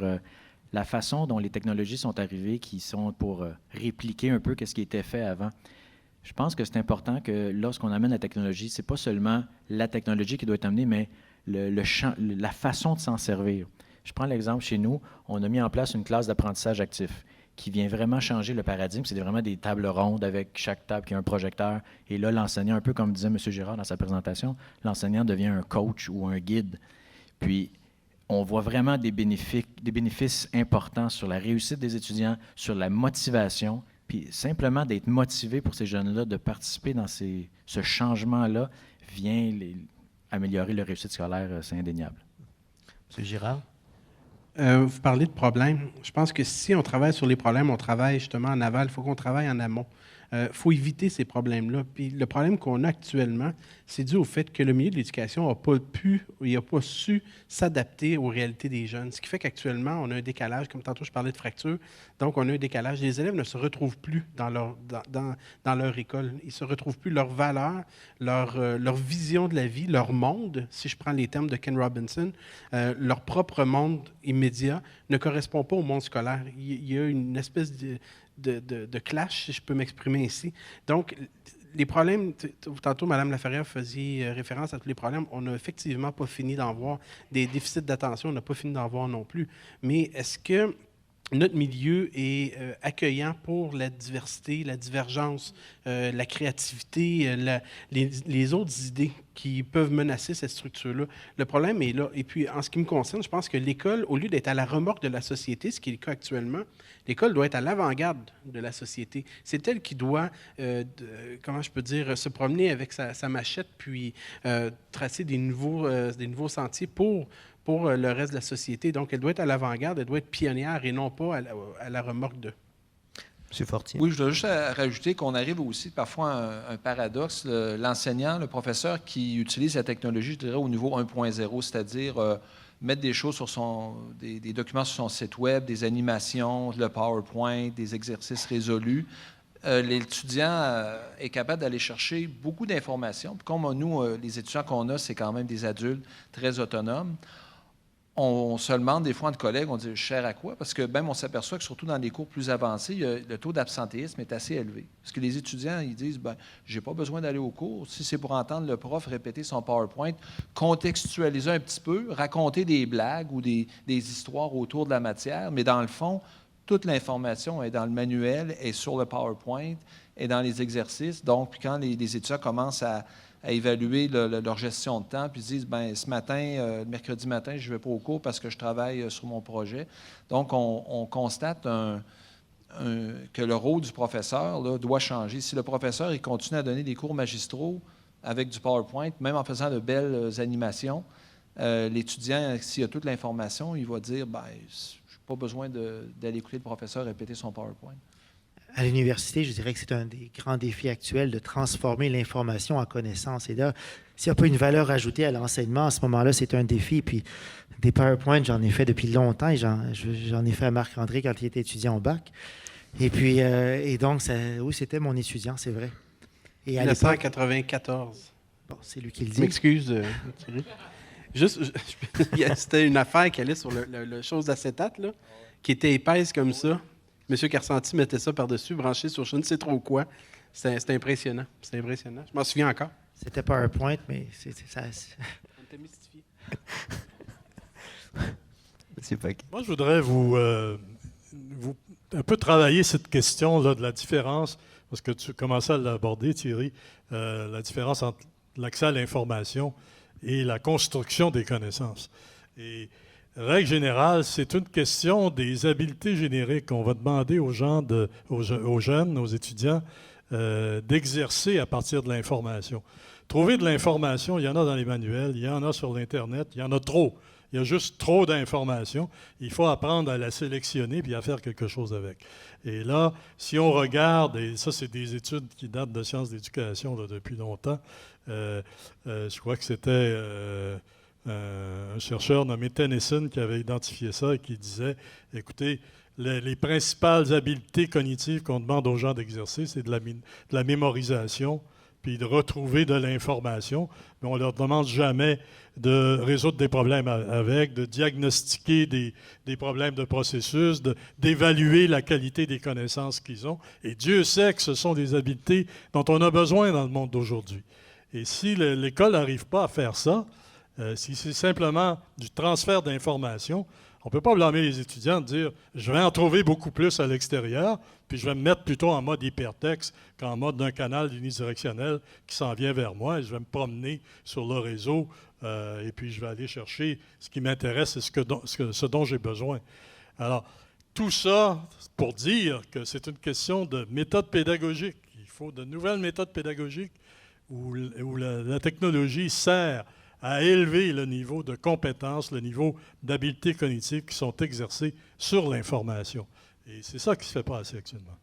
la façon dont les technologies sont arrivées, qui sont pour répliquer un peu ce qui était fait avant. Je pense que c'est important que lorsqu'on amène la technologie, ce n'est pas seulement la technologie qui doit être amenée, mais la façon de s'en servir. Je prends l'exemple chez nous, on a mis en place une classe d'apprentissage actif qui vient vraiment changer le paradigme. C'est vraiment des tables rondes avec chaque table qui a un projecteur. Et là, l'enseignant, un peu comme disait M. Girard dans sa présentation, l'enseignant devient un coach ou un guide. Puis, on voit vraiment des bénéfices importants sur la réussite des étudiants, sur la motivation, puis simplement d'être motivé pour ces jeunes-là, de participer dans ce changement-là, vient améliorer leur réussite scolaire, c'est indéniable. M. Girard? Vous parlez de problèmes. Je pense que si on travaille sur les problèmes, on travaille justement en aval. Il faut qu'on travaille en amont. Il faut éviter ces problèmes-là. Puis le problème qu'on a actuellement, c'est dû au fait que le milieu de l'éducation n'a pas su s'adapter aux réalités des jeunes. Ce qui fait qu'actuellement, on a un décalage. Comme tantôt, je parlais de fracture. Donc, on a un décalage. Les élèves ne se retrouvent plus dans leur école. Ils ne se retrouvent plus leurs valeurs, leur vision de la vie, leur monde, si je prends les termes de Ken Robinson, leur propre monde immédiat ne correspond pas au monde scolaire. Il y a une espèce de clash, si je peux m'exprimer ici. Donc, les problèmes, tantôt Mme Laferrière faisait référence à tous les problèmes, on n'a effectivement pas fini d'en voir. Des déficits d'attention, on n'a pas fini d'en voir non plus. Mais est-ce que notre milieu est accueillant pour la diversité, la divergence, la créativité, les autres idées qui peuvent menacer cette structure-là? Le problème est là. Et puis, en ce qui me concerne, je pense que l'école, au lieu d'être à la remorque de la société, ce qui est le cas actuellement, l'école doit être à l'avant-garde de la société. C'est elle qui doit, comment je peux dire, se promener avec sa machette puis tracer des nouveaux sentiers pour le reste de la société. Donc, elle doit être à l'avant-garde, elle doit être pionnière et non pas à la remorque d'eux. M. Fortier. Oui, je dois juste rajouter qu'on arrive aussi parfois à un paradoxe. L'enseignant, le professeur qui utilise la technologie, je dirais, au niveau 1.0, c'est-à-dire mettre des choses sur des documents sur son site web, des animations, le PowerPoint, des exercices résolus. L'étudiant est capable d'aller chercher beaucoup d'informations. Puis comme nous, les étudiants qu'on a, c'est quand même des adultes très autonomes. On se demande des fois entre collègues, on dit « je sers à quoi ?» Parce que même on s'aperçoit que surtout dans des cours plus avancés, le taux d'absentéisme est assez élevé. Parce que les étudiants, ils disent « j'ai pas besoin d'aller au cours. Si c'est pour entendre le prof répéter son PowerPoint, contextualiser un petit peu, raconter des blagues ou des histoires autour de la matière, mais dans le fond, toute l'information est dans le manuel, est sur le PowerPoint, est dans les exercices. Donc, puis quand les étudiants commencent à évaluer leur gestion de temps, puis ils disent, ce matin, le mercredi matin, je ne vais pas au cours parce que je travaille sur mon projet. Donc, on constate que le rôle du professeur là, doit changer. Si le professeur il continue à donner des cours magistraux avec du PowerPoint, même en faisant de belles animations, l'étudiant, s'il a toute l'information, il va dire, je n'ai pas besoin d'aller écouter le professeur répéter son PowerPoint. À l'université, je dirais que c'est un des grands défis actuels de transformer l'information en connaissance. Et là, s'il n'y a pas une valeur ajoutée à l'enseignement, à ce moment-là, c'est un défi. Puis des PowerPoint, j'en ai fait depuis longtemps. Et j'en ai fait à Marc-André quand il était étudiant au bac. Et puis, donc, oui, c'était mon étudiant, c'est vrai. Et à 1994. Bon, c'est lui qui le Je dit. m'excuse, Thierry. C'était une affaire qui allait sur le chose d'acétate, là, qui était épaisse comme ça. M. Carsanti mettait ça par-dessus, branché sur je ne sais trop quoi. C'était impressionnant. C'était impressionnant. Je m'en souviens encore. C'était PowerPoint, mais ça... On était mystifiés. Moi, je voudrais vous un peu travailler cette question là, de la différence, parce que tu commençais à l'aborder, Thierry, la différence entre l'accès à l'information et la construction des connaissances. Et règle générale, c'est une question des habiletés génériques qu'on va demander aux jeunes, aux étudiants, d'exercer à partir de l'information. Trouver de l'information, il y en a dans les manuels, il y en a sur l'Internet, il y en a trop. Il y a juste trop d'informations. Il faut apprendre à la sélectionner puis à faire quelque chose avec. Et là, si on regarde, et ça, c'est des études qui datent de sciences d'éducation depuis longtemps, je crois que c'était un chercheur nommé Tennyson qui avait identifié ça et qui disait, écoutez, les principales habiletés cognitives qu'on demande aux gens d'exercer, c'est de la mémorisation, puis de retrouver de l'information, mais on ne leur demande jamais de résoudre des problèmes avec, de diagnostiquer des problèmes de processus, d'évaluer la qualité des connaissances qu'ils ont. Et Dieu sait que ce sont des habiletés dont on a besoin dans le monde d'aujourd'hui. Et si l'école n'arrive pas à faire ça, si c'est simplement du transfert d'informations, on ne peut pas blâmer les étudiants de dire « je vais en trouver beaucoup plus à l'extérieur, puis je vais me mettre plutôt en mode hypertexte qu'en mode d'un canal unidirectionnel qui s'en vient vers moi, et je vais me promener sur le réseau, et puis je vais aller chercher ce qui m'intéresse et ce dont j'ai besoin. » Alors, tout ça pour dire que c'est une question de méthode pédagogique. Il faut de nouvelles méthodes pédagogiques où la technologie sert à élever le niveau de compétences, le niveau d'habileté cognitive qui sont exercés sur l'information. Et c'est ça qui ne se fait pas assez actuellement.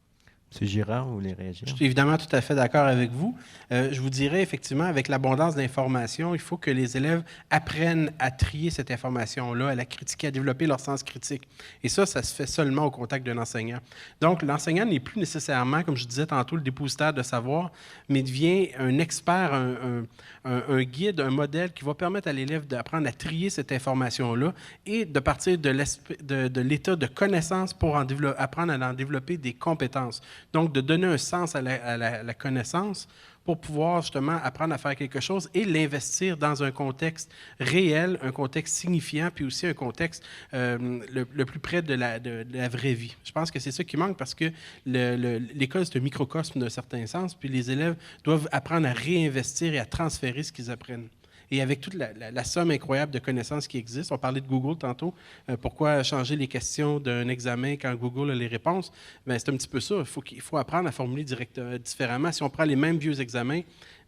M. Girard, vous voulez réagir? Je suis évidemment tout à fait d'accord avec vous. Je vous dirais effectivement, avec l'abondance d'informations, il faut que les élèves apprennent à trier cette information-là, à la critiquer, à développer leur sens critique. Et ça se fait seulement au contact d'un enseignant. Donc, l'enseignant n'est plus nécessairement, comme je disais tantôt, le dépositaire de savoir, mais devient un expert, un guide, un modèle qui va permettre à l'élève d'apprendre à trier cette information-là et de partir de l'état de connaissance pour apprendre à en développer des compétences. Donc, de donner un sens à la connaissance pour pouvoir justement apprendre à faire quelque chose et l'investir dans un contexte réel, un contexte signifiant, puis aussi un contexte le plus près de la vraie vie. Je pense que c'est ça qui manque parce que l'école, c'est un microcosme d'un certain sens, puis les élèves doivent apprendre à réinvestir et à transférer ce qu'ils apprennent. Et avec toute la somme incroyable de connaissances qui existent, on parlait de Google tantôt, pourquoi changer les questions d'un examen quand Google a les réponses? Bien, c'est un petit peu ça, il faut apprendre à formuler différemment. Si on prend les mêmes vieux examens,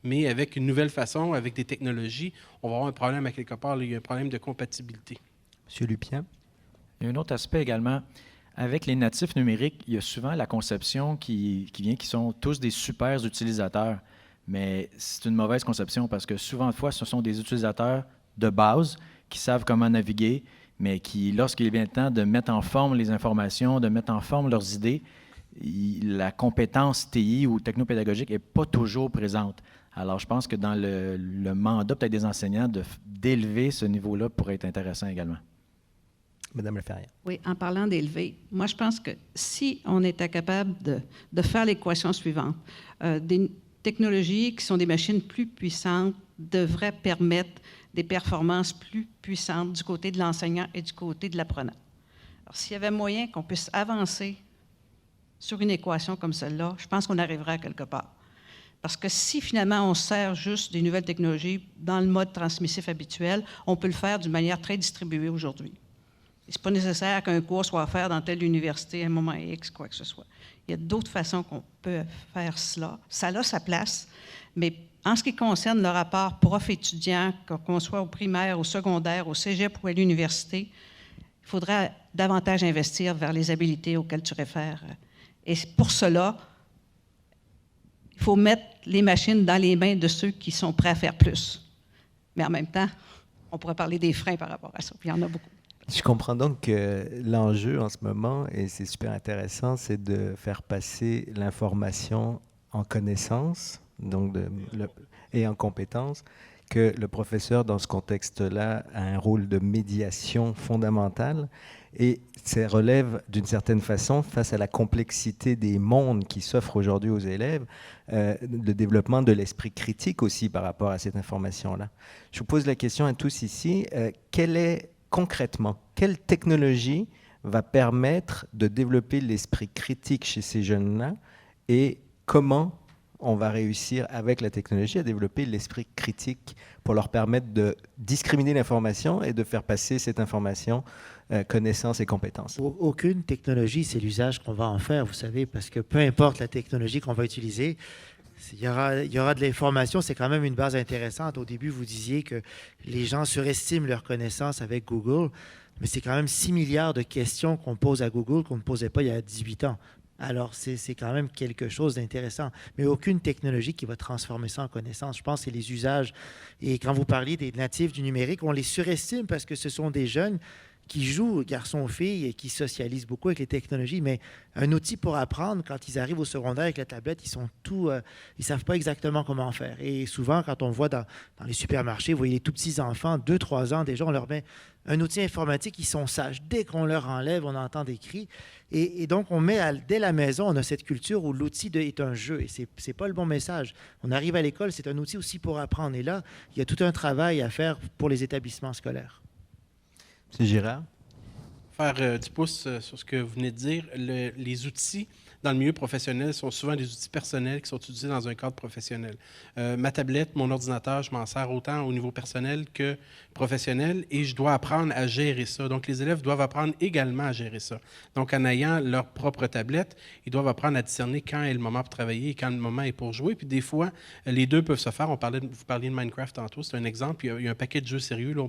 mais avec une nouvelle façon, avec des technologies, on va avoir un problème à quelque part, il y a un problème de compatibilité. M. Lupien? Il y a un autre aspect également. Avec les natifs numériques, il y a souvent la conception qui vient qu'ils sont tous des super utilisateurs. Mais c'est une mauvaise conception parce que souvent de fois, ce sont des utilisateurs de base qui savent comment naviguer, mais qui, lorsqu'il vient le temps de mettre en forme les informations, de mettre en forme leurs idées, la compétence TI ou technopédagogique n'est pas toujours présente. Alors, je pense que dans le mandat peut-être des enseignants d'élever ce niveau-là pourrait être intéressant également. Madame Laferrière. Oui, en parlant d'élever, moi, je pense que si on était capable de faire l'équation suivante, des technologies qui sont des machines plus puissantes devraient permettre des performances plus puissantes du côté de l'enseignant et du côté de l'apprenant. Alors, s'il y avait moyen qu'on puisse avancer sur une équation comme celle-là, je pense qu'on arriverait à quelque part. Parce que si finalement on sert juste des nouvelles technologies dans le mode transmissif habituel, on peut le faire d'une manière très distribuée aujourd'hui. Ce n'est pas nécessaire qu'un cours soit offert dans telle université à un moment X, quoi que ce soit. Il y a d'autres façons qu'on peut faire cela. Ça a sa place, mais en ce qui concerne le rapport prof-étudiant, qu'on soit au primaire, au secondaire, au cégep ou à l'université, il faudrait davantage investir vers les habiletés auxquelles tu réfères. Et pour cela, il faut mettre les machines dans les mains de ceux qui sont prêts à faire plus. Mais en même temps, on pourrait parler des freins par rapport à ça, puis il y en a beaucoup. Je comprends donc que l'enjeu en ce moment, et c'est super intéressant, c'est de faire passer l'information en connaissance donc et en compétence, que le professeur, dans ce contexte-là, a un rôle de médiation fondamentale. Et ça relève, d'une certaine façon, face à la complexité des mondes qui s'offrent aujourd'hui aux élèves, le développement de l'esprit critique aussi par rapport à cette information-là. Je vous pose la question à tous ici, concrètement, quelle technologie va permettre de développer l'esprit critique chez ces jeunes-là et comment on va réussir avec la technologie à développer l'esprit critique pour leur permettre de discriminer l'information et de faire passer cette information connaissance et compétences. Aucune technologie, c'est l'usage qu'on va en faire, vous savez, parce que peu importe la technologie qu'on va utiliser, il y aura de l'information, c'est quand même une base intéressante. Au début, vous disiez que les gens surestiment leurs connaissances avec Google, mais c'est quand même 6 milliards de questions qu'on pose à Google qu'on ne posait pas il y a 18 ans. Alors, c'est quand même quelque chose d'intéressant. Mais aucune technologie qui va transformer ça en connaissance. Je pense que c'est les usages. Et quand vous parliez des natifs du numérique, on les surestime parce que ce sont des jeunes qui jouent, garçons ou filles, et qui socialisent beaucoup avec les technologies, mais un outil pour apprendre, quand ils arrivent au secondaire avec la tablette, ils savent pas exactement comment faire. Et souvent, quand on voit dans les supermarchés, vous voyez les tout petits enfants, 2-3 ans déjà, on leur met un outil informatique, ils sont sages. Dès qu'on leur enlève, on entend des cris. Et donc, on met, dès la maison, on a cette culture où l'outil est un jeu, et c'est pas le bon message. On arrive à l'école, c'est un outil aussi pour apprendre. Et là, il y a tout un travail à faire pour les établissements scolaires. M. Girard? Faire du pouce sur ce que vous venez de dire. Les outils dans le milieu professionnel sont souvent des outils personnels qui sont utilisés dans un cadre professionnel. Ma tablette, mon ordinateur, je m'en sers autant au niveau personnel que professionnel et je dois apprendre à gérer ça. Donc, les élèves doivent apprendre également à gérer ça. Donc, en ayant leur propre tablette, ils doivent apprendre à discerner quand est le moment pour travailler et quand le moment est pour jouer. Puis des fois, les deux peuvent se faire. Vous parliez de Minecraft tantôt, c'est un exemple. Il y a un paquet de jeux sérieux, là,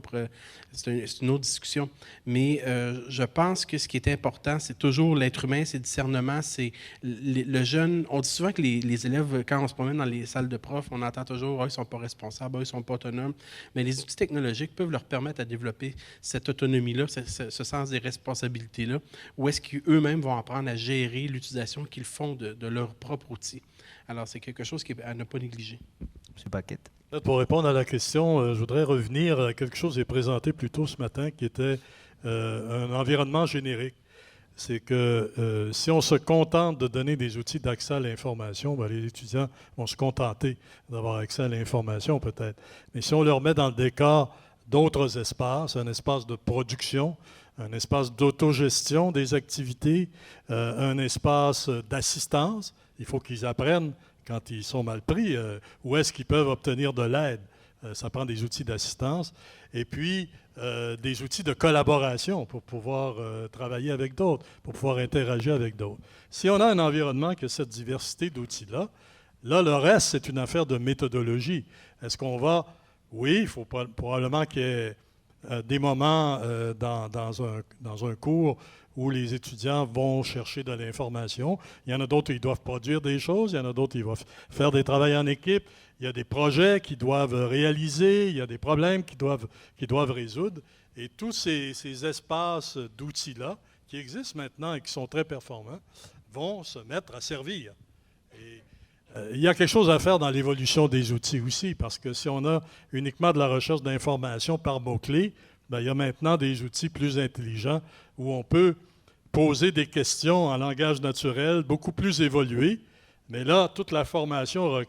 c'est une autre discussion. Mais je pense que ce qui est important, c'est toujours l'être humain, c'est le discernement, c'est le jeune. On dit souvent que les élèves, quand on se promène dans les salles de profs, on entend toujours « ils ne sont pas responsables, ils ne sont pas autonomes ». Mais les outils technologiques peuvent leur permettre de développer cette autonomie-là, ce sens des responsabilités-là, où est-ce qu'eux-mêmes vont apprendre à gérer l'utilisation qu'ils font de leur propre outil. Alors, c'est quelque chose à ne pas négliger. M. Paquette. Pour répondre à la question, je voudrais revenir à quelque chose qui est présenté plus tôt ce matin, qui était un environnement générique. C'est que si on se contente de donner des outils d'accès à l'information, ben les étudiants vont se contenter d'avoir accès à l'information peut-être. Mais si on leur met dans le décor d'autres espaces, un espace de production, un espace d'autogestion des activités, un espace d'assistance, il faut qu'ils apprennent quand ils sont mal pris, où est-ce qu'ils peuvent obtenir de l'aide. Ça prend des outils d'assistance. Et puis, des outils de collaboration pour pouvoir travailler avec d'autres, pour pouvoir interagir avec d'autres. Si on a un environnement qui a cette diversité d'outils-là, là, le reste, c'est une affaire de méthodologie. Est-ce qu'on va... Oui, il faut probablement qu'il y ait des moments dans un cours où les étudiants vont chercher de l'information. Il y en a d'autres où ils doivent produire des choses, il y en a d'autres où ils doivent faire des travaux en équipe, il y a des projets qu'ils doivent réaliser, il y a des problèmes qu'ils doivent résoudre. Et tous ces espaces d'outils-là, qui existent maintenant et qui sont très performants, vont se mettre à servir. Et, il y a quelque chose à faire dans l'évolution des outils aussi, parce que si on a uniquement de la recherche d'informations par mots-clés, bien, il y a maintenant des outils plus intelligents où on peut poser des questions en langage naturel beaucoup plus évoluées. Mais là, toute la formation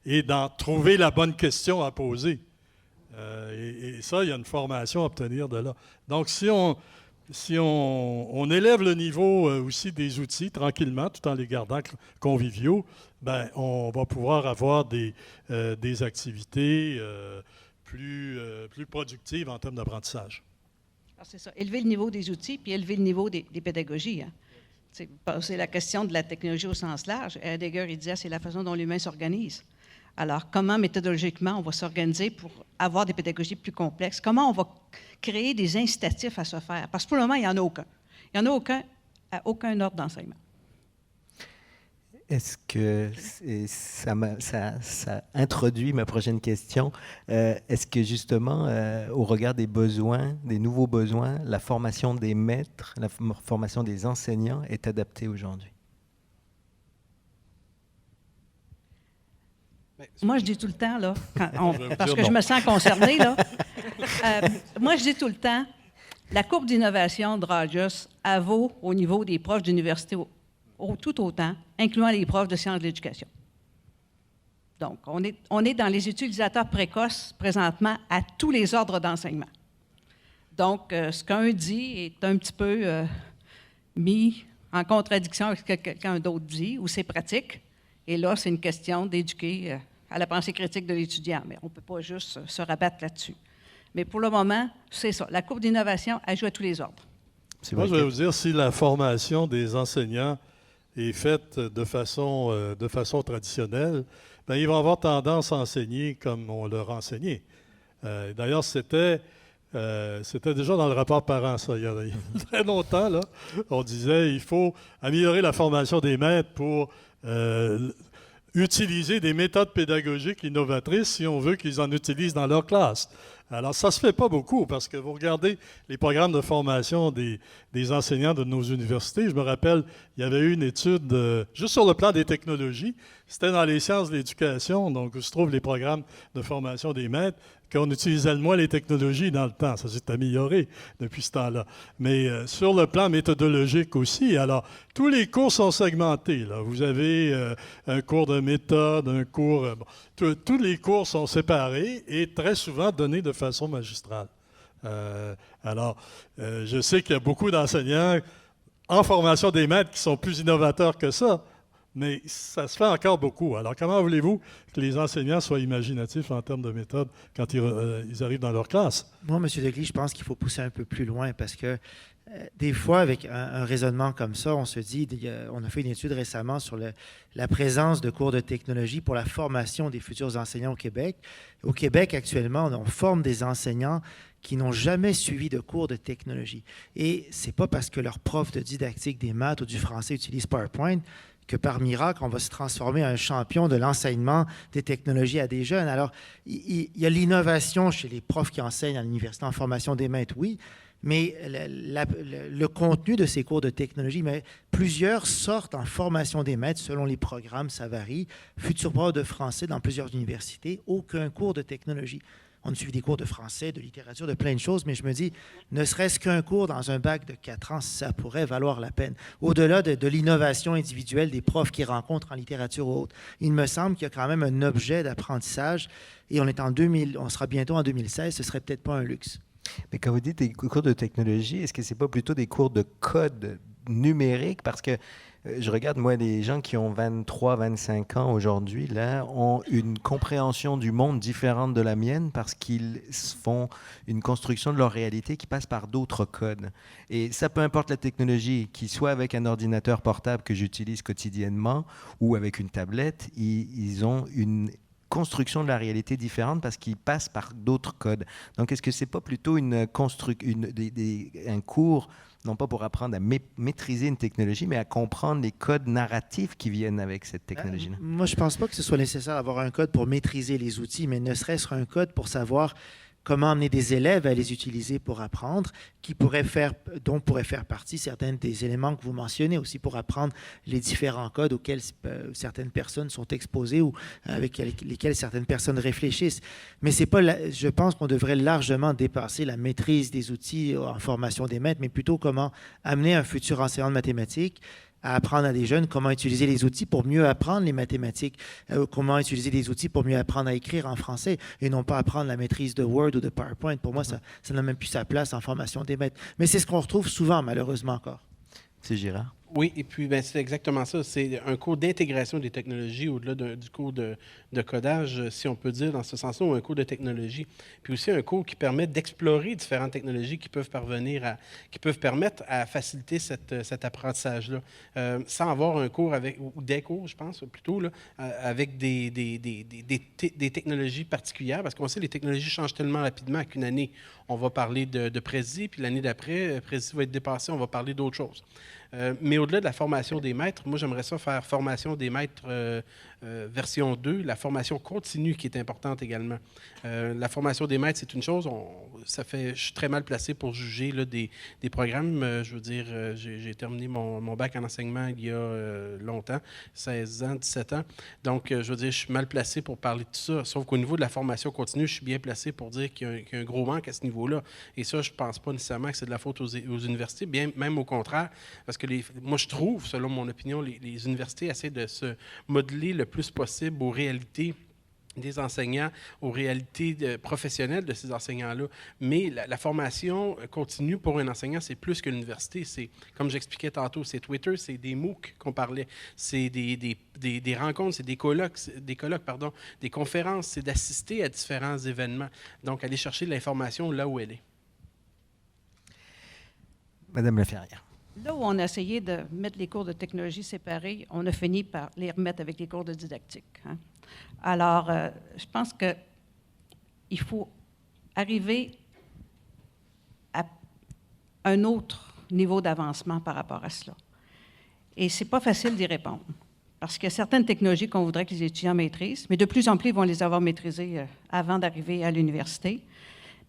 est dans trouver la bonne question à poser. Et ça, il y a une formation à obtenir de là. Donc, si on élève le niveau aussi des outils tranquillement, tout en les gardant conviviaux, ben, on va pouvoir avoir des activités plus productives en termes d'apprentissage. Alors, c'est ça, élever le niveau des outils puis élever le niveau des pédagogies. Hein. C'est la question de la technologie au sens large. Heidegger, il disait, c'est la façon dont l'humain s'organise. Alors, comment méthodologiquement on va s'organiser pour avoir des pédagogies plus complexes? Comment on va créer des incitatifs à se faire? Parce que pour le moment, il n'y en a aucun. Il n'y en a aucun à aucun ordre d'enseignement. Est-ce que ça introduit ma prochaine question? Est-ce que justement, au regard des besoins, des nouveaux besoins, la formation des maîtres, la formation des enseignants est adaptée aujourd'hui? Moi, je dis tout le temps, là, parce que je me sens concernée, là. Moi, je dis tout le temps, la courbe d'innovation de Rogers, elle vaut au niveau des profs d'université tout autant, incluant les profs de sciences de l'éducation. Donc, on est dans les utilisateurs précoces présentement à tous les ordres d'enseignement. Donc, ce qu'un dit est un petit peu mis en contradiction avec ce que quelqu'un d'autre dit, ou c'est pratique. Et là, c'est une question d'éduquer à la pensée critique de l'étudiant. Mais on ne peut pas juste se rabattre là-dessus. Mais pour le moment, c'est ça. La courbe d'innovation, elle joue à tous les ordres. Moi, je vais vous dire, si la formation des enseignants est faite de façon traditionnelle, bien, ils vont avoir tendance à enseigner comme on leur enseignait. D'ailleurs, c'était déjà dans le rapport parent, ça, il y a très longtemps, là. On disait il faut améliorer la formation des maîtres pour utiliser des méthodes pédagogiques innovatrices si on veut qu'ils en utilisent dans leur classe. Alors, ça ne se fait pas beaucoup parce que vous regardez les programmes de formation des enseignants de nos universités. Je me rappelle, il y avait eu une étude juste sur le plan des technologies. C'était dans les sciences de l'éducation, donc où se trouvent les programmes de formation des maîtres, qu'on utilisait le moins les technologies dans le temps. Ça s'est amélioré depuis ce temps-là. Mais sur le plan méthodologique aussi, alors, tous les cours sont segmentés, là. Vous avez un cours de méthode, un cours... tous les cours sont séparés et très souvent donnés de façon magistrale. Je sais qu'il y a beaucoup d'enseignants en formation des maîtres qui sont plus innovateurs que ça, mais ça se fait encore beaucoup. Alors, comment voulez-vous que les enseignants soient imaginatifs en termes de méthode quand ils arrivent dans leur classe? Moi, M. Degley, je pense qu'il faut pousser un peu plus loin parce que des fois, avec un raisonnement comme ça, on se dit, on a fait une étude récemment sur la présence de cours de technologie pour la formation des futurs enseignants au Québec. Au Québec, actuellement, on forme des enseignants qui n'ont jamais suivi de cours de technologie. Et ce n'est pas parce que leur prof de didactique des maths ou du français utilise PowerPoint que par miracle, on va se transformer en un champion de l'enseignement des technologies à des jeunes. Alors, il y a l'innovation chez les profs qui enseignent à l'université en formation des maîtres, oui, mais le contenu de ces cours de technologie, mais plusieurs sortent en formation des maîtres selon les programmes, ça varie. Futur prof de français dans plusieurs universités, aucun cours de technologie. On a suivi des cours de français, de littérature, de plein de choses, mais je me dis, ne serait-ce qu'un cours dans un bac de 4 ans, ça pourrait valoir la peine. Au-delà de l'innovation individuelle des profs qu'ils rencontrent en littérature ou autre, il me semble qu'il y a quand même un objet d'apprentissage et on sera bientôt en 2016, ce serait peut-être pas un luxe. Mais quand vous dites des cours de technologie, est-ce que ce n'est pas plutôt des cours de code numérique? Parce que je regarde, moi, les gens qui ont 23, 25 ans aujourd'hui, là, ont une compréhension du monde différente de la mienne parce qu'ils font une construction de leur réalité qui passe par d'autres codes. Et ça, peu importe la technologie, qu'il soit avec un ordinateur portable que j'utilise quotidiennement ou avec une tablette, ils ont une construction de la réalité différente parce qu'ils passent par d'autres codes. Donc, est-ce que ce n'est pas plutôt un cours non pas pour apprendre à maîtriser une technologie, mais à comprendre les codes narratifs qui viennent avec cette technologie-là. Moi, je ne pense pas que ce soit nécessaire d'avoir un code pour maîtriser les outils, mais ne serait-ce qu'un code pour savoir comment amener des élèves à les utiliser pour apprendre, dont pourraient faire partie certains des éléments que vous mentionnez aussi pour apprendre les différents codes auxquels certaines personnes sont exposées ou avec lesquels certaines personnes réfléchissent. Mais c'est pas, je pense qu'on devrait largement dépasser la maîtrise des outils en formation des maîtres, mais plutôt comment amener un futur enseignant de mathématiques à apprendre à des jeunes comment utiliser les outils pour mieux apprendre les mathématiques, comment utiliser les outils pour mieux apprendre à écrire en français et non pas apprendre la maîtrise de Word ou de PowerPoint. Pour moi, ça n'a même plus sa place en formation des maîtres. Mais c'est ce qu'on retrouve souvent, malheureusement encore. C'est Girard. Oui, et puis c'est exactement ça. C'est un cours d'intégration des technologies au-delà du cours de codage, si on peut dire dans ce sens-là, ou un cours de technologie. Puis aussi un cours qui permet d'explorer différentes technologies qui peuvent permettre à faciliter cet apprentissage-là, sans avoir un cours ou des cours, je pense, plutôt, là, avec des technologies particulières, parce qu'on sait que les technologies changent tellement rapidement qu'une année, on va parler de Prezi, puis l'année d'après, Prezi va être dépassé, on va parler d'autre chose. Mais au-delà de la formation des maîtres, moi, j'aimerais ça faire formation des maîtres version 2, la formation continue qui est importante également. La formation des maîtres, c'est une chose. Je suis très mal placé pour juger là, des programmes. Je veux dire, j'ai terminé mon bac en enseignement il y a longtemps, 16 ans, 17 ans. Donc, je veux dire, je suis mal placé pour parler de ça. Sauf qu'au niveau de la formation continue, je suis bien placé pour dire qu'il y a un gros manque à ce niveau-là. Et ça, je ne pense pas nécessairement que c'est de la faute aux universités, bien même au contraire, parce que moi, je trouve, selon mon opinion, les universités essaient de se modeler le plus possible aux réalités des enseignants, aux réalités professionnelles de ces enseignants-là. Mais la formation continue pour un enseignant, c'est plus que l'université. C'est, comme j'expliquais tantôt, c'est Twitter, c'est des MOOC qu'on parlait, c'est des rencontres, c'est des colloques, des conférences, c'est d'assister à différents événements. Donc, aller chercher de l'information là où elle est. Madame Laferrière. Là où on a essayé de mettre les cours de technologie séparés, on a fini par les remettre avec les cours de didactique. Hein. Alors, je pense qu'il faut arriver à un autre niveau d'avancement par rapport à cela. Et ce n'est pas facile d'y répondre, parce qu'il y a certaines technologies qu'on voudrait que les étudiants maîtrisent, mais de plus en plus, ils vont les avoir maîtrisées avant d'arriver à l'université.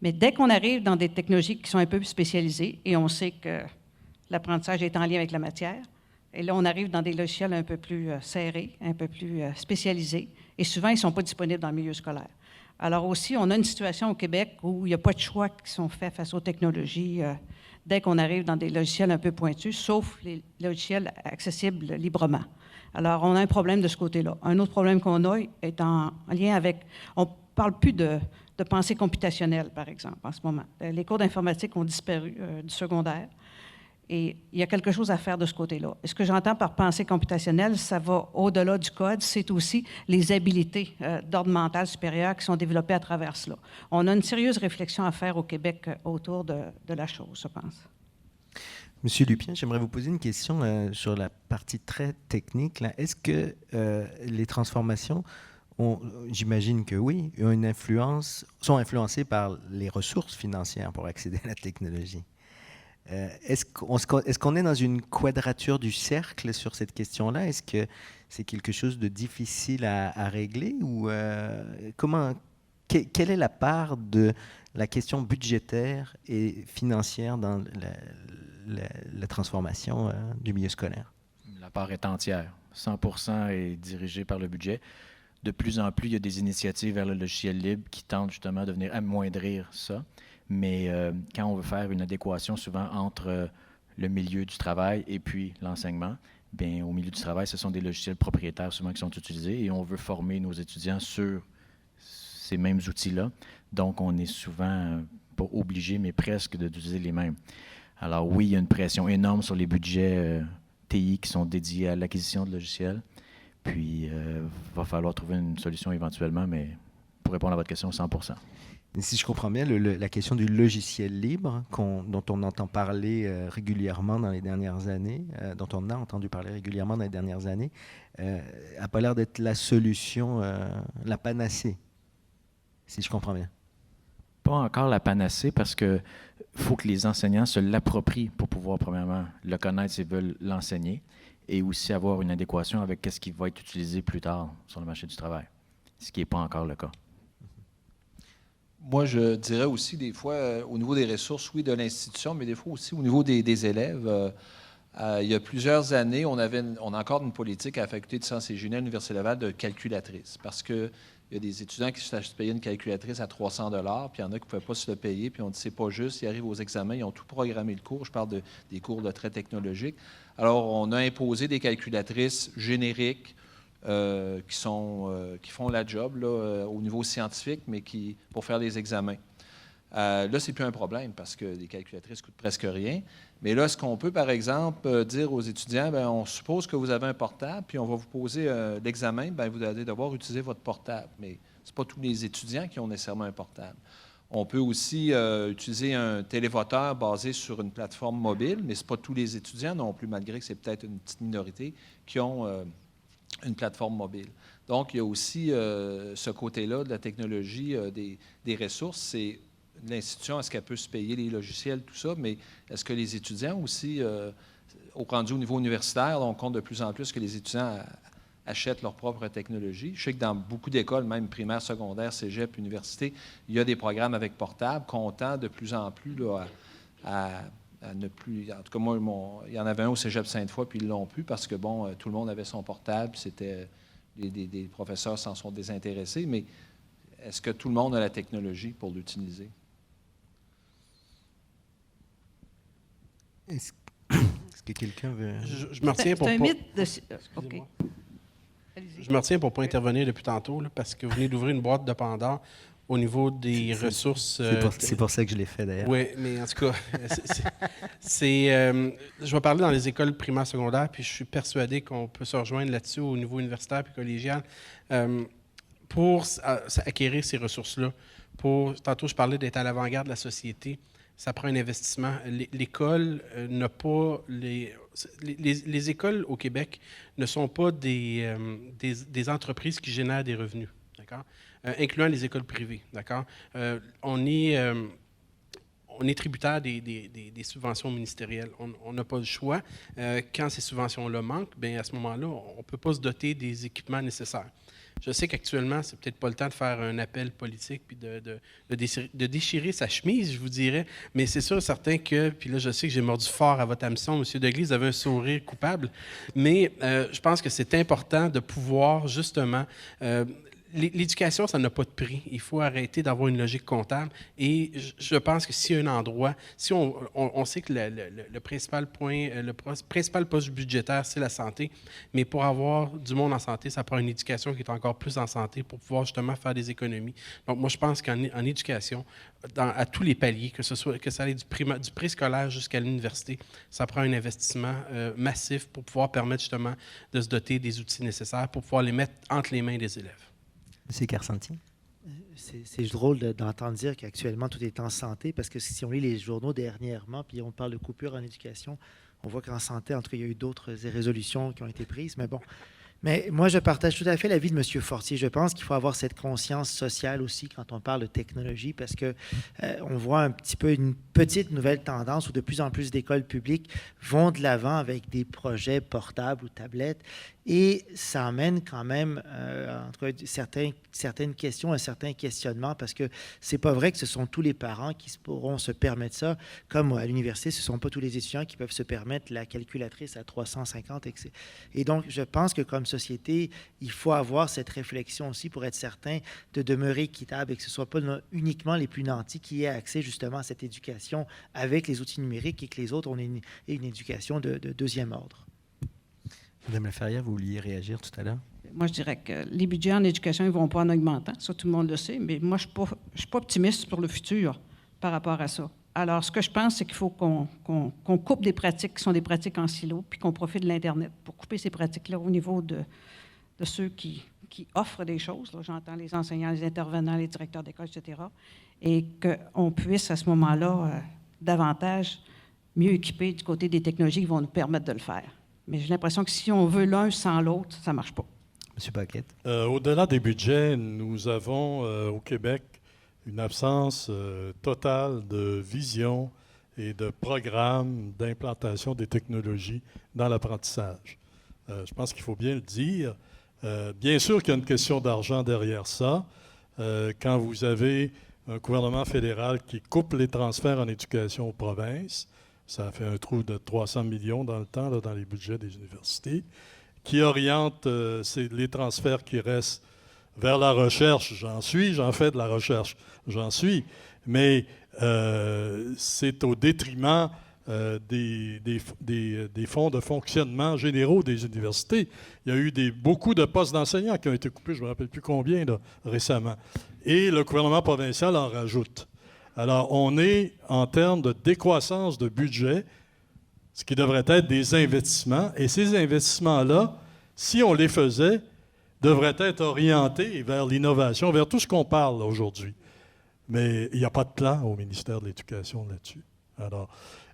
Mais dès qu'on arrive dans des technologies qui sont un peu plus spécialisées, et on sait que l'apprentissage est en lien avec la matière. Et là, on arrive dans des logiciels un peu plus serrés, un peu plus spécialisés. Et souvent, ils ne sont pas disponibles dans le milieu scolaire. Alors aussi, on a une situation au Québec où il n'y a pas de choix qui sont faits face aux technologies dès qu'on arrive dans des logiciels un peu pointus, sauf les logiciels accessibles librement. Alors, on a un problème de ce côté-là. Un autre problème qu'on a est en lien avec... On ne parle plus de pensée computationnelle, par exemple, en ce moment. Les cours d'informatique ont disparu du secondaire. Et il y a quelque chose à faire de ce côté-là. Et ce que j'entends par pensée computationnelle, ça va au-delà du code, c'est aussi les habiletés d'ordre mental supérieur qui sont développées à travers cela. On a une sérieuse réflexion à faire au Québec autour de la chose, je pense. Monsieur Lupien, j'aimerais vous poser une question sur la partie très technique. Est-ce que les transformations, j'imagine que oui, sont influencées par les ressources financières pour accéder à la technologie? Est-ce qu'on est dans une quadrature du cercle sur cette question-là? Est-ce que c'est quelque chose de difficile à régler? Ou quelle est la part de la question budgétaire et financière dans la transformation du milieu scolaire? La part est entière. 100% est dirigé par le budget. De plus en plus, il y a des initiatives vers le logiciel libre qui tentent justement de venir amoindrir ça. Mais quand on veut faire une adéquation souvent entre le milieu du travail et puis l'enseignement, bien, au milieu du travail, ce sont des logiciels propriétaires souvent qui sont utilisés et on veut former nos étudiants sur ces mêmes outils-là. Donc, on est souvent pas obligé, mais presque d'utiliser les mêmes. Alors oui, il y a une pression énorme sur les budgets TI qui sont dédiés à l'acquisition de logiciels. Puis, il va falloir trouver une solution éventuellement, mais pour répondre à votre question, 100%. Et si je comprends bien, la question du logiciel libre, dont on entend parler régulièrement dans les dernières années, dont on a entendu parler régulièrement dans les dernières années, n'a pas l'air d'être la solution, la panacée, si je comprends bien. pas encore la panacée parce que faut que les enseignants se l'approprient pour pouvoir, premièrement, le connaître s'ils veulent l'enseigner et aussi avoir une adéquation avec ce qui va être utilisé plus tard sur le marché du travail, ce qui n'est pas encore le cas. Moi, je dirais aussi des fois, au niveau des ressources, oui, de l'institution, mais des fois aussi au niveau des élèves. Il y a plusieurs années, on a encore une politique à la Faculté de sciences et génie à l'Université Laval de calculatrice, parce qu'il y a des étudiants qui se payaient une calculatrice à 300 $, puis il y en a qui ne pouvaient pas se le payer, puis on dit c'est pas juste, ils arrivent aux examens, ils ont tout programmé le cours. Je parle des cours de traits technologiques. Alors, on a imposé des calculatrices génériques qui font la job là, au niveau scientifique, mais pour faire des examens. Là, c'est plus un problème parce que les calculatrices coûtent presque rien. Mais là, est-ce qu'on peut, par exemple, dire aux étudiants, bien, on suppose que vous avez un portable, puis on va vous poser l'examen, bien, vous allez devoir utiliser votre portable. Mais ce n'est pas tous les étudiants qui ont nécessairement un portable. On peut aussi utiliser un télévoteur basé sur une plateforme mobile, mais ce n'est pas tous les étudiants non plus, malgré que c'est peut-être une petite minorité qui ont une plateforme mobile. Donc, il y a aussi ce côté-là de la technologie, des ressources. C'est l'institution, est-ce qu'elle peut se payer les logiciels, tout ça, mais est-ce que les étudiants aussi, rendu au niveau universitaire, on compte de plus en plus que les étudiants achètent leur propre technologie. Je sais que dans beaucoup d'écoles, même primaires, secondaires, cégep, université, il y a des programmes avec portable, comptant de plus en plus là, à ne plus... En tout cas, moi, il y en avait un au cégep Sainte-Foy, puis ils l'ont plus parce que, bon, tout le monde avait son portable, c'était... des professeurs s'en sont désintéressés, mais est-ce que tout le monde a la technologie pour l'utiliser? Est-ce que quelqu'un veut... Je me retiens pour C'est un pas... mythe de... OK. Je me retiens pour ne pas intervenir depuis tantôt, là, parce que vous venez d'ouvrir une boîte de Pandore au niveau des ressources. C'est pour ça que je l'ai fait, d'ailleurs. Oui, mais en tout cas, je vais parler dans les écoles primaires secondaires, puis je suis persuadé qu'on peut se rejoindre là-dessus au niveau universitaire puis collégial pour acquérir ces ressources-là. Tantôt, je parlais d'être à l'avant-garde de la société. Ça prend un investissement. L'école n'a pas... Les écoles au Québec ne sont pas des entreprises qui génèrent des revenus, d'accord? Incluant les écoles privées, d'accord? On est tributaire des subventions ministérielles. On n'a pas le choix. Quand ces subventions-là manquent, bien, à ce moment-là, on ne peut pas se doter des équipements nécessaires. Je sais qu'actuellement, c'est peut-être pas le temps de faire un appel politique puis de déchirer sa chemise, je vous dirais, mais c'est sûr, certain que, puis là, je sais que j'ai mordu fort à votre hameçon, M. Deglise, vous avez un sourire coupable, mais je pense que c'est important de pouvoir, justement, l'éducation, ça n'a pas de prix. Il faut arrêter d'avoir une logique comptable. Et je pense que s'il y a un endroit, si on sait que le principal point, le principal poste budgétaire, c'est la santé, mais pour avoir du monde en santé, ça prend une éducation qui est encore plus en santé pour pouvoir justement faire des économies. Donc, moi, je pense qu'en éducation, à tous les paliers, que ça aille du préscolaire jusqu'à l'université, ça prend un investissement massif pour pouvoir permettre justement de se doter des outils nécessaires pour pouvoir les mettre entre les mains des élèves. Monsieur Carsanti? C'est drôle d'entendre dire qu'actuellement tout est en santé, parce que si on lit les journaux dernièrement, puis on parle de coupure en éducation, on voit qu'en santé, en tout cas, il y a eu d'autres résolutions qui ont été prises, mais bon. Mais moi, je partage tout à fait l'avis de M. Fortier. Je pense qu'il faut avoir cette conscience sociale aussi quand on parle de technologie, parce que on voit un petit peu une petite nouvelle tendance où de plus en plus d'écoles publiques vont de l'avant avec des projets portables ou tablettes. Et ça amène quand même, en tout cas, certaines questions, un certain questionnement, parce que c'est pas vrai que ce sont tous les parents qui pourront se permettre ça. Comme à l'université, ce ne sont pas tous les étudiants qui peuvent se permettre la calculatrice à 350. Et donc, je pense que comme société, il faut avoir cette réflexion aussi pour être certain de demeurer équitable et que ce ne soit pas uniquement les plus nantis qui aient accès justement à cette éducation avec les outils numériques et que les autres ont une éducation de deuxième ordre. Madame Laferrière, vous vouliez réagir tout à l'heure? Moi, je dirais que les budgets en éducation, ils ne vont pas en augmentant. Ça, tout le monde le sait. Mais moi, je ne suis pas optimiste pour le futur par rapport à ça. Alors, ce que je pense, c'est qu'il faut qu'on coupe des pratiques qui sont des pratiques en silo, puis qu'on profite de l'Internet pour couper ces pratiques-là au niveau de ceux qui offrent des choses. Là, j'entends les enseignants, les intervenants, les directeurs d'école, etc. Et qu'on puisse, à ce moment-là, davantage mieux équiper du côté des technologies qui vont nous permettre de le faire. Mais j'ai l'impression que si on veut l'un sans l'autre, ça ne marche pas. M. Paquette. Au-delà des budgets, nous avons au Québec une absence totale de vision et de programme d'implantation des technologies dans l'apprentissage. Je pense qu'il faut bien le dire. Bien sûr qu'il y a une question d'argent derrière ça. Quand vous avez un gouvernement fédéral qui coupe les transferts en éducation aux provinces, ça a fait un trou de 300 millions dans le temps, là, dans les budgets des universités, qui oriente les transferts qui restent vers la recherche. J'en fais de la recherche, mais c'est au détriment des fonds de fonctionnement généraux des universités. Il y a eu beaucoup de postes d'enseignants qui ont été coupés, je ne me rappelle plus combien, là, récemment. Et le gouvernement provincial en rajoute. Alors, on est en termes de décroissance de budget, ce qui devrait être des investissements. Et ces investissements-là, si on les faisait, devraient être orientés vers l'innovation, vers tout ce qu'on parle aujourd'hui. Mais il n'y a pas de plan au ministère de l'Éducation là-dessus. Alors,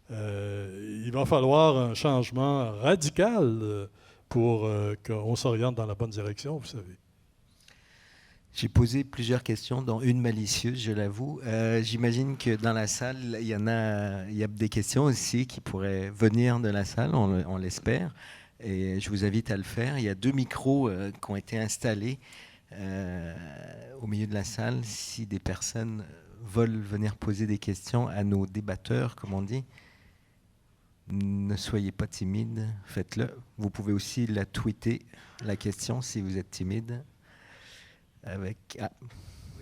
il va falloir un changement radical pour qu'on s'oriente dans la bonne direction, vous savez. J'ai posé plusieurs questions, dont une malicieuse, je l'avoue. J'imagine que dans la salle, il y a des questions aussi qui pourraient venir de la salle, on l'espère. Et je vous invite à le faire. Il y a 2 micros qui ont été installés au milieu de la salle. Si des personnes veulent venir poser des questions à nos débatteurs, comme on dit, ne soyez pas timide, faites-le. Vous pouvez aussi la tweeter, la question, si vous êtes timide. Oui,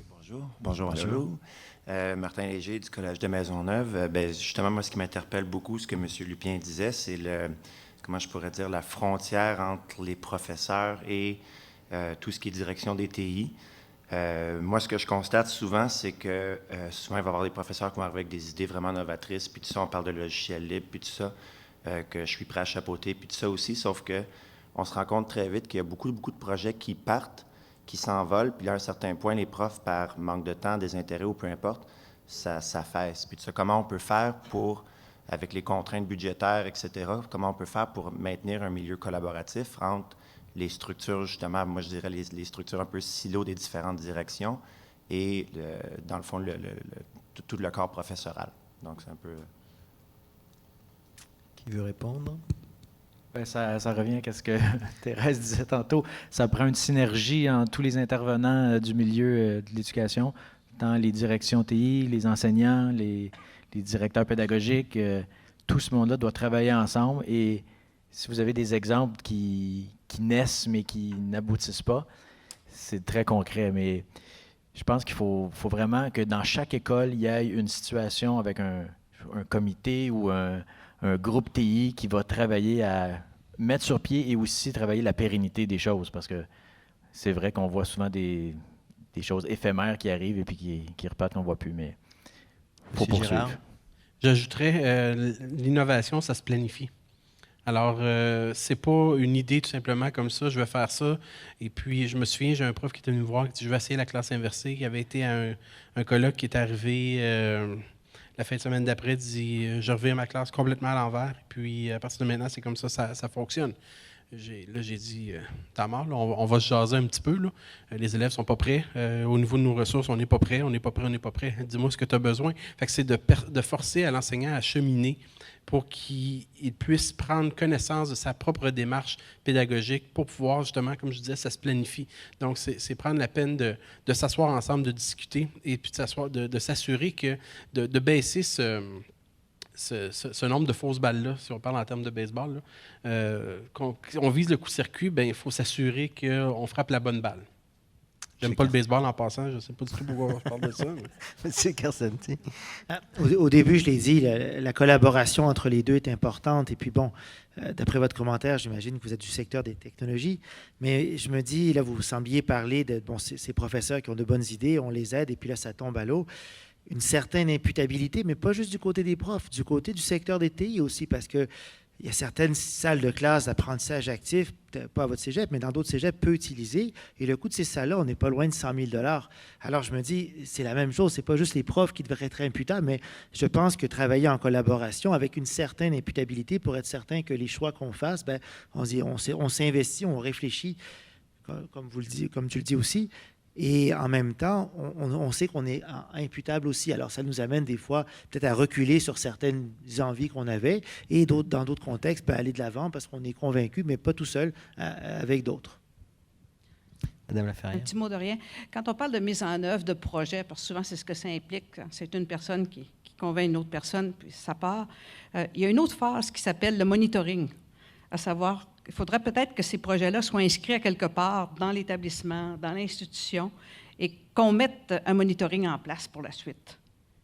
bonjour. Bonjour à vous. Martin Léger du Collège de Maisonneuve. Justement, moi, ce qui m'interpelle beaucoup, ce que M. Lupien disait, c'est comment je pourrais dire, la frontière entre les professeurs et tout ce qui est direction des TI. Moi, ce que je constate souvent, c'est que souvent, il va y avoir des professeurs qui vont arriver avec des idées vraiment novatrices, puis tout ça, on parle de logiciels libres, puis tout ça, que je suis prêt à chapeauter, puis tout ça aussi, sauf que on se rend compte très vite qu'il y a beaucoup de projets qui partent, qui s'envolent, puis là, à un certain point, les profs, par manque de temps, désintérêt ou peu importe, ça s'affaisse. Puis tout ça, comment on peut faire pour, avec les contraintes budgétaires, etc., comment on peut faire pour maintenir un milieu collaboratif entre les structures, justement, moi je dirais les structures un peu silos des différentes directions et, dans le fond, tout le corps professoral. Donc, c'est un peu... Qui veut répondre? Bien, ça revient à ce que Thérèse disait tantôt. Ça prend une synergie entre tous les intervenants du milieu de l'éducation, tant les directions TI, les enseignants, les directeurs pédagogiques. Tout ce monde-là doit travailler ensemble. Et si vous avez des exemples qui naissent mais qui n'aboutissent pas, c'est très concret. Mais je pense qu'il faut vraiment que dans chaque école, il y ait une situation avec un comité ou un groupe TI qui va travailler à mettre sur pied et aussi travailler la pérennité des choses, parce que c'est vrai qu'on voit souvent des choses éphémères qui arrivent et puis qui repartent qu'on ne voit plus, mais il faut poursuivre. J'ajouterais, l'innovation, ça se planifie. Alors, c'est pas une idée tout simplement comme ça, je vais faire ça. Et puis, je me souviens, j'ai un prof qui était venu me voir, qui dit, je vais essayer la classe inversée, qui avait été à un colloque qui est arrivé... la fin de semaine d'après, dit je reviens ma classe complètement à l'envers. Et puis, à partir de maintenant, c'est comme ça fonctionne. J'ai dit, t'as marre, là, on va se jaser un petit peu. Là. Les élèves ne sont pas prêts. Au niveau de nos ressources, on n'est pas prêts, on n'est pas prêts. Dis-moi ce que tu as besoin. Fait que c'est de forcer à l'enseignant à cheminer pour qu'il puisse prendre connaissance de sa propre démarche pédagogique pour pouvoir, justement, comme je disais, ça se planifie. Donc, c'est prendre la peine de s'asseoir ensemble, de discuter et puis de s'assurer que de baisser ce nombre de fausses balles-là, si on parle en termes de baseball, là, on vise le coup-circuit, bien, il faut s'assurer qu'on frappe la bonne balle. J'aime pas le baseball en passant, je ne sais pas du tout pourquoi je parle de ça. Monsieur Carsanti. Au début, je l'ai dit, la collaboration entre les deux est importante. Et puis bon, d'après votre commentaire, j'imagine que vous êtes du secteur des technologies. Mais je me dis, là, vous sembliez parler de ces professeurs qui ont de bonnes idées, on les aide et puis là, ça tombe à l'eau. Une certaine imputabilité, mais pas juste du côté des profs, du côté du secteur des TI aussi, parce que il y a certaines salles de classe d'apprentissage actif, pas à votre cégep, mais dans d'autres cégeps, peu utilisées. Et le coût de ces salles-là, on n'est pas loin de 100 000 $. Alors, je me dis, c'est la même chose. Ce n'est pas juste les profs qui devraient être imputables, mais je pense que travailler en collaboration avec une certaine imputabilité pour être certain que les choix qu'on fasse, ben, on s'investit, on réfléchit, comme tu le dis aussi. Et en même temps, on sait qu'on est imputable aussi. Alors, ça nous amène des fois peut-être à reculer sur certaines envies qu'on avait et dans d'autres contextes, aller de l'avant parce qu'on est convaincu, mais pas tout seul, avec d'autres. Madame Un Laferrière. petit mot de rien. Quand on parle de mise en œuvre de projets, parce que souvent c'est ce que ça implique, c'est une personne qui convainc une autre personne, puis ça part. Il y a une autre phase qui s'appelle le monitoring, à savoir il faudrait peut-être que ces projets-là soient inscrits à quelque part dans l'établissement, dans l'institution, et qu'on mette un monitoring en place pour la suite.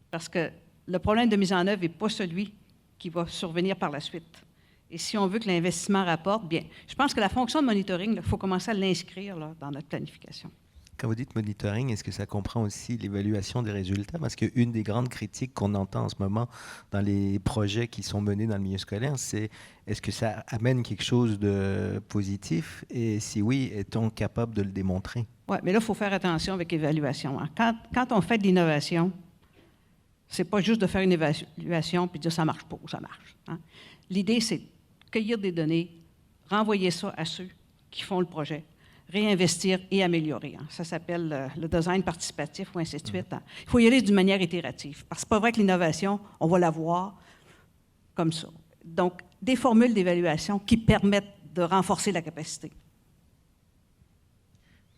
Parce que le problème de mise en œuvre n'est pas celui qui va survenir par la suite. Et si on veut que l'investissement rapporte, bien, je pense que la fonction de monitoring, il faut commencer à l'inscrire dans notre planification. Quand vous dites monitoring, est-ce que ça comprend aussi l'évaluation des résultats? Parce qu'une des grandes critiques qu'on entend en ce moment dans les projets qui sont menés dans le milieu scolaire, c'est est-ce que ça amène quelque chose de positif? Et si oui, est-on capable de le démontrer? Oui, mais là, il faut faire attention avec l'évaluation. Hein. Quand on fait de l'innovation, c'est pas juste de faire une évaluation puis de dire ça marche pas ou ça marche. Hein. L'idée, c'est de cueillir des données, renvoyer ça à ceux qui font le projet, réinvestir et améliorer. Hein. Ça s'appelle le design participatif ou ainsi de suite. Hein. Il faut y aller d'une manière itérative. Parce que c'est pas vrai que l'innovation, on va la voir comme ça. Donc, des formules d'évaluation qui permettent de renforcer la capacité.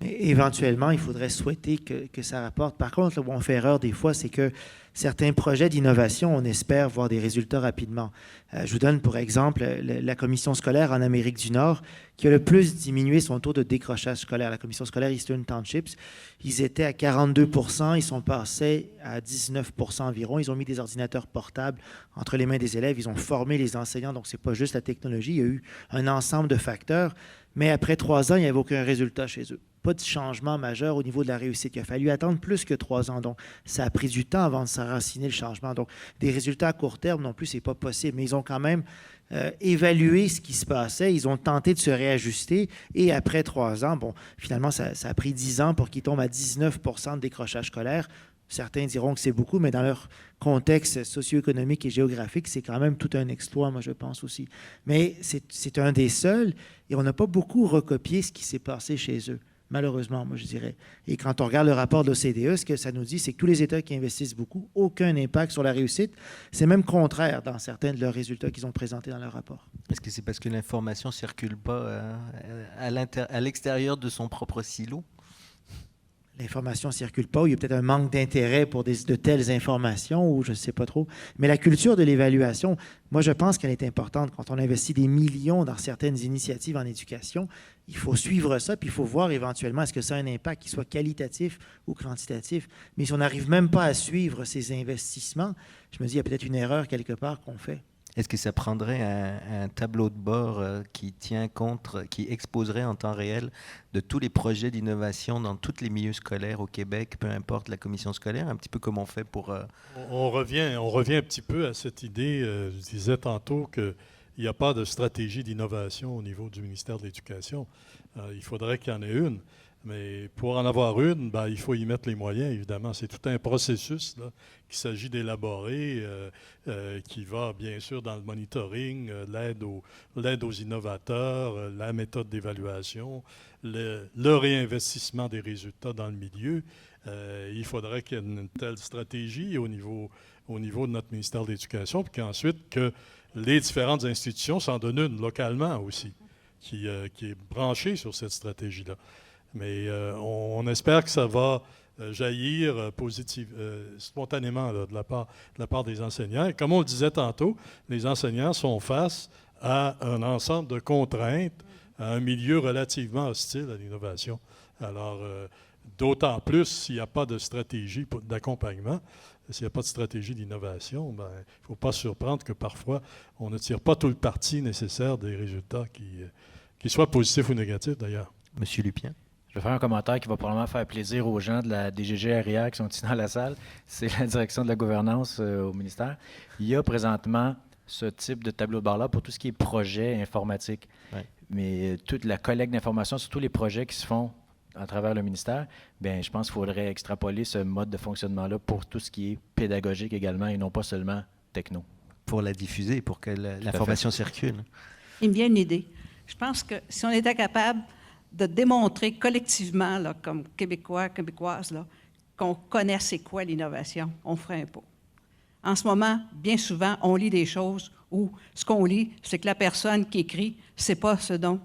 Éventuellement, il faudrait souhaiter que ça rapporte. Par contre, là où on fait erreur des fois, c'est que certains projets d'innovation, on espère voir des résultats rapidement. Je vous donne pour exemple la commission scolaire en Amérique du Nord qui a le plus diminué son taux de décrochage scolaire. La commission scolaire Eastern Townships, ils étaient à 42 %, ils sont passés à 19 % environ. Ils ont mis des ordinateurs portables entre les mains des élèves, ils ont formé les enseignants, donc ce n'est pas juste la technologie, il y a eu un ensemble de facteurs. Mais après 3 ans, il n'y avait aucun résultat chez eux. Pas de changement majeur au niveau de la réussite. Il a fallu attendre plus que 3 ans. Donc, ça a pris du temps avant de s'enraciner le changement. Donc, des résultats à court terme non plus, ce n'est pas possible. Mais ils ont quand même évalué ce qui se passait. Ils ont tenté de se réajuster. Et après 3 ans, bon, finalement, ça a pris 10 ans pour qu'ils tombent à 19 % de décrochage scolaire. Certains diront que c'est beaucoup, mais dans leur contexte socio-économique et géographique, c'est quand même tout un exploit, moi, je pense aussi. Mais c'est un des seuls, et on n'a pas beaucoup recopié ce qui s'est passé chez eux, malheureusement, moi, je dirais. Et quand on regarde le rapport de l'OCDE, ce que ça nous dit, c'est que tous les États qui investissent beaucoup, aucun impact sur la réussite. C'est même contraire dans certains de leurs résultats qu'ils ont présentés dans leur rapport. Est-ce que c'est parce que l'information ne circule pas à l'extérieur de son propre silo? L'information ne circule pas, ou il y a peut-être un manque d'intérêt pour de telles informations, ou je ne sais pas trop. Mais la culture de l'évaluation, moi, je pense qu'elle est importante. Quand on investit des millions dans certaines initiatives en éducation, il faut suivre ça, puis il faut voir éventuellement est-ce que ça a un impact qui soit qualitatif ou quantitatif. Mais si on n'arrive même pas à suivre ces investissements, je me dis, il y a peut-être une erreur quelque part qu'on fait. Est-ce que ça prendrait un tableau de bord qui tient compte, qui exposerait en temps réel de tous les projets d'innovation dans tous les milieux scolaires au Québec, peu importe la commission scolaire, un petit peu comme on fait pour... On revient un petit peu à cette idée, je disais tantôt qu'il n'y a pas de stratégie d'innovation au niveau du ministère de l'Éducation. Il faudrait qu'il y en ait une. Mais pour en avoir une, il faut y mettre les moyens, évidemment. C'est tout un processus là, qu'il s'agit d'élaborer, qui va bien sûr dans le monitoring, l'aide aux innovateurs, la méthode d'évaluation, le réinvestissement des résultats dans le milieu. Il faudrait qu'il y ait une telle stratégie au niveau de notre ministère de l'Éducation, puis qu'ensuite que les différentes institutions s'en donnent une localement aussi, qui est branchée sur cette stratégie-là. Mais on espère que ça va jaillir spontanément là, de la part des enseignants. Et comme on le disait tantôt, les enseignants sont face à un ensemble de contraintes, à un milieu relativement hostile à l'innovation. Alors, d'autant plus s'il n'y a pas de stratégie d'accompagnement, s'il n'y a pas de stratégie d'innovation, il ne faut pas se surprendre que parfois, on ne tire pas tout le parti nécessaire des résultats qui soient positifs ou négatifs d'ailleurs. Monsieur Lupien. Je vais faire un commentaire qui va probablement faire plaisir aux gens de la DGGRIA qui sont ici dans la salle. C'est la direction de la gouvernance au ministère. Il y a présentement ce type de tableau de bord-là pour tout ce qui est projet informatique. Ouais. Mais toute la collecte d'informations sur tous les projets qui se font à travers le ministère, bien, je pense qu'il faudrait extrapoler ce mode de fonctionnement-là pour tout ce qui est pédagogique également et non pas seulement techno. Pour la diffuser, pour que l'information circule. Il me vient une idée. Je pense que si on était capable de démontrer collectivement, là, comme Québécois, Québécoises, là, qu'on connaît c'est quoi l'innovation, on ferait un pas. En ce moment, bien souvent, on lit des choses où ce qu'on lit, c'est que la personne qui écrit, c'est pas ce dont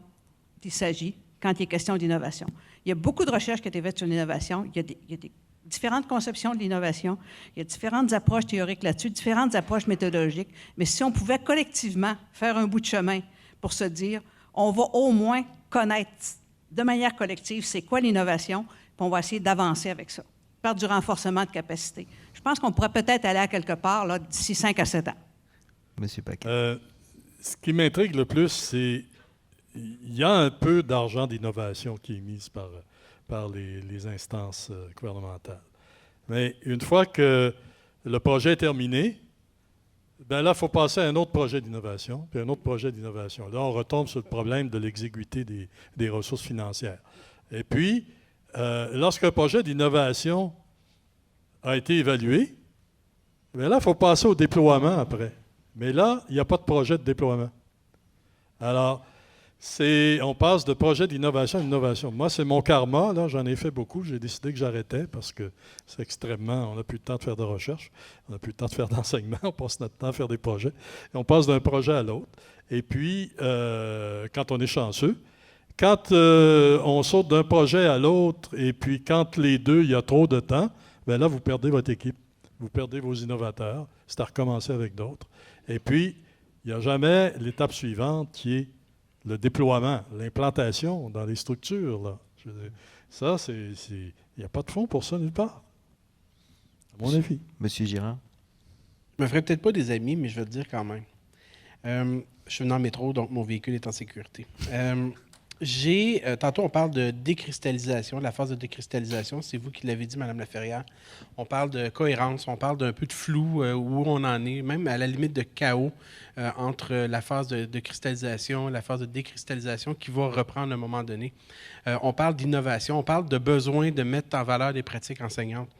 il s'agit quand il est question d'innovation. Il y a beaucoup de recherches qui ont été faites sur l'innovation. Il y a des différentes conceptions de l'innovation. Il y a différentes approches théoriques là-dessus, différentes approches méthodologiques. Mais si on pouvait collectivement faire un bout de chemin pour se dire, on va au moins connaître de manière collective c'est quoi l'innovation, puis on va essayer d'avancer avec ça, par du renforcement de capacité. Je pense qu'on pourrait peut-être aller à quelque part là, d'ici 5 à 7 ans. Monsieur Paquet. Ce qui m'intrigue le plus, c'est il y a un peu d'argent d'innovation qui est mise par les instances gouvernementales. Mais une fois que le projet est terminé, bien là, il faut passer à un autre projet d'innovation, puis un autre projet d'innovation. Là, on retombe sur le problème de l'exiguïté des ressources financières. Et puis, lorsqu'un projet d'innovation a été évalué, bien là, il faut passer au déploiement après. Mais là, il n'y a pas de projet de déploiement. Alors, on passe de projet d'innovation à innovation. Moi, c'est mon karma, là, j'en ai fait beaucoup. J'ai décidé que j'arrêtais parce que c'est extrêmement... On n'a plus le temps de faire de recherche, on n'a plus le temps de faire d'enseignement, on passe notre temps à faire des projets. Et on passe d'un projet à l'autre. Et puis, quand on est chanceux, quand on saute d'un projet à l'autre, et puis quand les deux, il y a trop de temps, bien là, vous perdez votre équipe, vous perdez vos innovateurs, c'est à recommencer avec d'autres. Et puis, il n'y a jamais l'étape suivante qui est le déploiement, l'implantation dans les structures. Là. Je veux dire, ça, il n'y a pas de fonds pour ça nulle part, à mon avis. Monsieur Girard? Je me ferai peut-être pas des amis, mais je vais le dire quand même. Je suis venu en métro, donc mon véhicule est en sécurité. Tantôt, on parle de décristallisation, de la phase de décristallisation. C'est vous qui l'avez dit, Mme Laferrière. On parle de cohérence, on parle d'un peu de flou, où on en est, même à la limite de chaos entre la phase de cristallisation et la phase de décristallisation qui va reprendre à un moment donné. On parle d'innovation, on parle de besoin de mettre en valeur des pratiques enseignantes.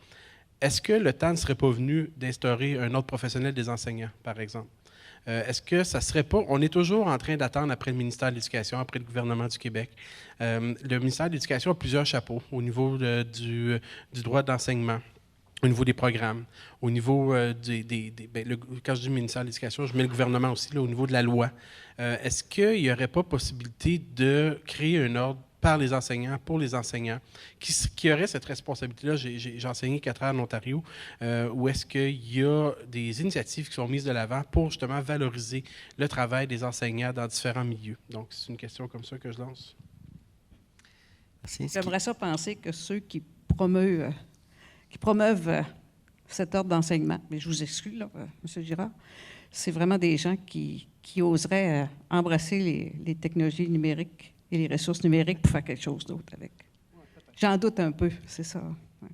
Est-ce que le temps ne serait pas venu d'instaurer un ordre professionnel des enseignants, par exemple? Est-ce que ça ne serait pas... On est toujours en train d'attendre après le ministère de l'Éducation, après le gouvernement du Québec. Le ministère de l'Éducation a plusieurs chapeaux au niveau du droit d'enseignement, au niveau des programmes, au niveau quand je dis ministère de l'Éducation, je mets le gouvernement aussi, là, au niveau de la loi. Est-ce qu'il n'y aurait pas possibilité de créer un ordre par les enseignants, pour les enseignants, qui aurait cette responsabilité-là? J'ai enseigné 4 ans en Ontario, où est-ce qu'il y a des initiatives qui sont mises de l'avant pour justement valoriser le travail des enseignants dans différents milieux. Donc, c'est une question comme ça que je lance. J'aimerais ça penser que ceux qui promeuvent cet ordre d'enseignement, mais je vous exclus, là, M. Girard, c'est vraiment des gens qui oseraient embrasser les technologies numériques et les ressources numériques pour faire quelque chose d'autre avec. J'en doute un peu, c'est ça. Ouais.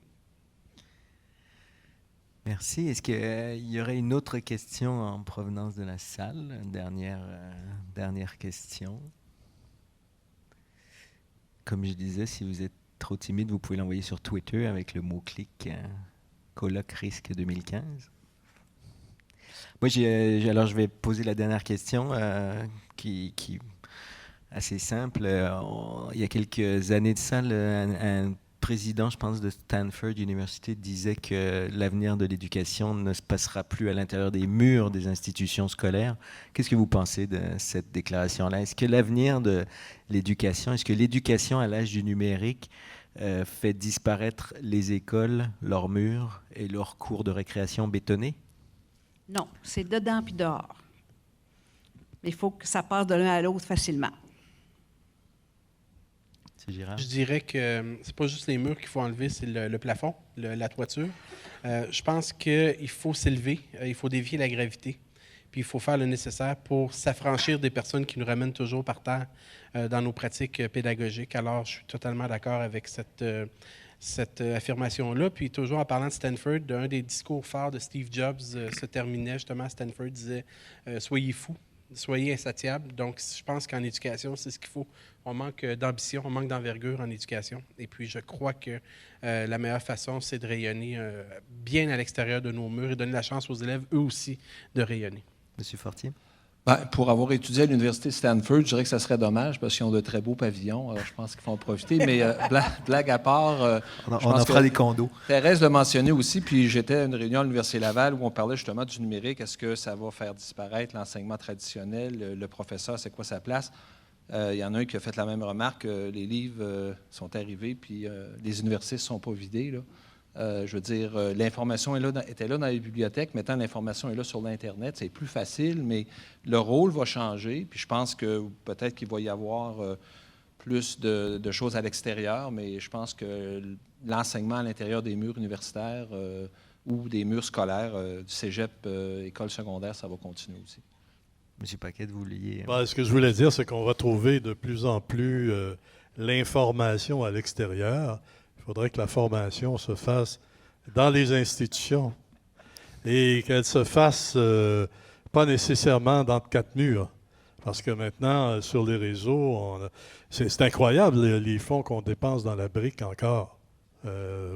Merci. Est-ce qu'il y aurait une autre question en provenance de la salle? Dernière question. Comme je disais, si vous êtes trop timide, vous pouvez l'envoyer sur Twitter avec le mot-clic colloque risque 2015. Moi, alors je vais poser la dernière question qui assez simple. Il y a quelques années de ça, un président, je pense, de Stanford University disait que l'avenir de l'éducation ne se passera plus à l'intérieur des murs des institutions scolaires. Qu'est-ce que vous pensez de cette déclaration-là? Est-ce que l'avenir de l'éducation, est-ce que l'éducation à l'âge du numérique fait disparaître les écoles, leurs murs et leurs cours de récréation bétonnés? Non, c'est dedans puis dehors. Il faut que ça passe de l'un à l'autre facilement. Je dirais que c'est pas juste les murs qu'il faut enlever, c'est le plafond, la toiture. Je pense qu'il faut s'élever, il faut dévier la gravité, puis il faut faire le nécessaire pour s'affranchir des personnes qui nous ramènent toujours par terre dans nos pratiques pédagogiques. Alors, je suis totalement d'accord avec cette affirmation-là. Puis toujours en parlant de Stanford, un des discours forts de Steve Jobs se terminait justement, Stanford disait « Soyez fous ». Soyez insatiables. Donc, je pense qu'en éducation, c'est ce qu'il faut. On manque d'ambition, on manque d'envergure en éducation. Et puis, je crois que la meilleure façon, c'est de rayonner bien à l'extérieur de nos murs et donner la chance aux élèves, eux aussi, de rayonner. Monsieur Fortier? Ben, pour avoir étudié à l'université Stanford, je dirais que ça serait dommage parce qu'ils ont de très beaux pavillons. Alors, je pense qu'il faut en profiter. Mais blague à part, On en fera des condos. Thérèse l'a mentionné aussi, puis j'étais à une réunion à l'Université Laval où on parlait justement du numérique. Est-ce que ça va faire disparaître l'enseignement traditionnel? Le professeur, c'est quoi sa place? Il y en a un qui a fait la même remarque. Les livres sont arrivés, puis les universités ne sont pas vidées, là. Je veux dire, l'information était là dans les bibliothèques. Maintenant, l'information est là sur l'Internet. C'est plus facile, mais le rôle va changer. Puis je pense que peut-être qu'il va y avoir plus de choses à l'extérieur, mais je pense que l'enseignement à l'intérieur des murs universitaires ou des murs scolaires du cégep, école secondaire, ça va continuer aussi. M. Paquette, vous vouliez... Ce que je voulais dire, c'est qu'on va trouver de plus en plus l'information à l'extérieur. Il faudrait que la formation se fasse dans les institutions et qu'elle se fasse pas nécessairement dans 4 murs. Parce que maintenant, sur les réseaux, c'est incroyable les fonds qu'on dépense dans la brique encore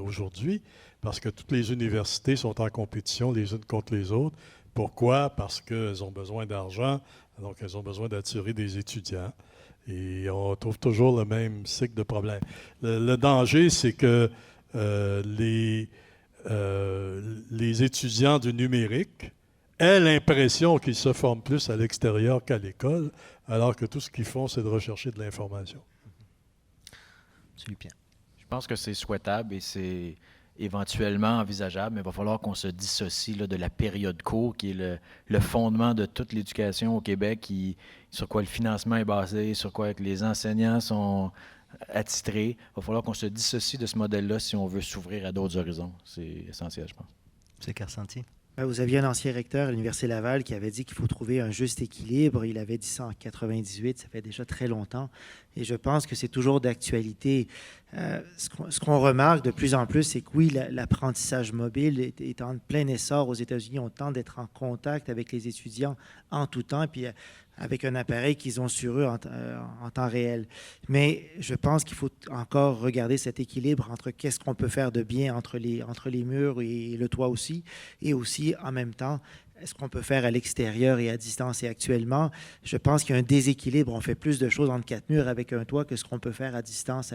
aujourd'hui, parce que toutes les universités sont en compétition les unes contre les autres. Pourquoi? Parce qu'elles ont besoin d'argent, donc elles ont besoin d'attirer des étudiants. Et on trouve toujours le même cycle de problèmes. Le danger, c'est que les étudiants du numérique aient l'impression qu'ils se forment plus à l'extérieur qu'à l'école, alors que tout ce qu'ils font, c'est de rechercher de l'information. M. Lupien. Je pense que c'est souhaitable et c'est éventuellement envisageable, mais il va falloir qu'on se dissocie là, de la période cours, qui est le fondement de toute l'éducation au Québec, sur quoi le financement est basé, sur quoi les enseignants sont attitrés. Il va falloir qu'on se dissocie de ce modèle-là si on veut s'ouvrir à d'autres horizons. C'est essentiel, je pense. M. Carcentier. Vous aviez un ancien recteur à l'Université Laval qui avait dit qu'il faut trouver un juste équilibre. Il avait dit ça en 98, ça fait déjà très longtemps. Et je pense que c'est toujours d'actualité. Ce qu'on remarque de plus en plus, c'est que oui, l'apprentissage mobile est en plein essor aux États-Unis. On tente d'être en contact avec les étudiants en tout temps, et puis avec un appareil qu'ils ont sur eux en temps réel. Mais je pense qu'il faut encore regarder cet équilibre entre qu'est-ce qu'on peut faire de bien entre les murs et le toit aussi, et aussi en même temps, est-ce qu'on peut faire à l'extérieur et à distance? Et actuellement, je pense qu'il y a un déséquilibre. On fait plus de choses entre 4 murs avec un toit que ce qu'on peut faire à distance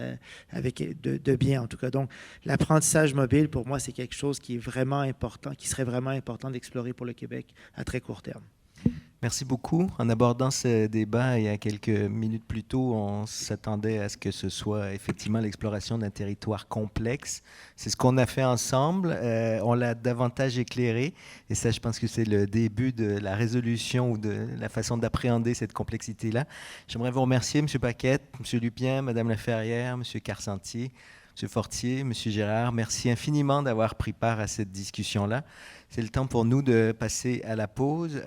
avec de bien, en tout cas. Donc, l'apprentissage mobile, pour moi, c'est quelque chose qui est vraiment important, qui serait vraiment important d'explorer pour le Québec à très court terme. Merci beaucoup. En abordant ce débat il y a quelques minutes plus tôt, on s'attendait à ce que ce soit effectivement l'exploration d'un territoire complexe. C'est ce qu'on a fait ensemble. On l'a davantage éclairé. Et ça, je pense que c'est le début de la résolution ou de la façon d'appréhender cette complexité-là. J'aimerais vous remercier, M. Paquette, M. Lupien, Mme Laferrière, M. Carcentier, M. Fortier, M. Gérard. Merci infiniment d'avoir pris part à cette discussion-là. C'est le temps pour nous de passer à la pause.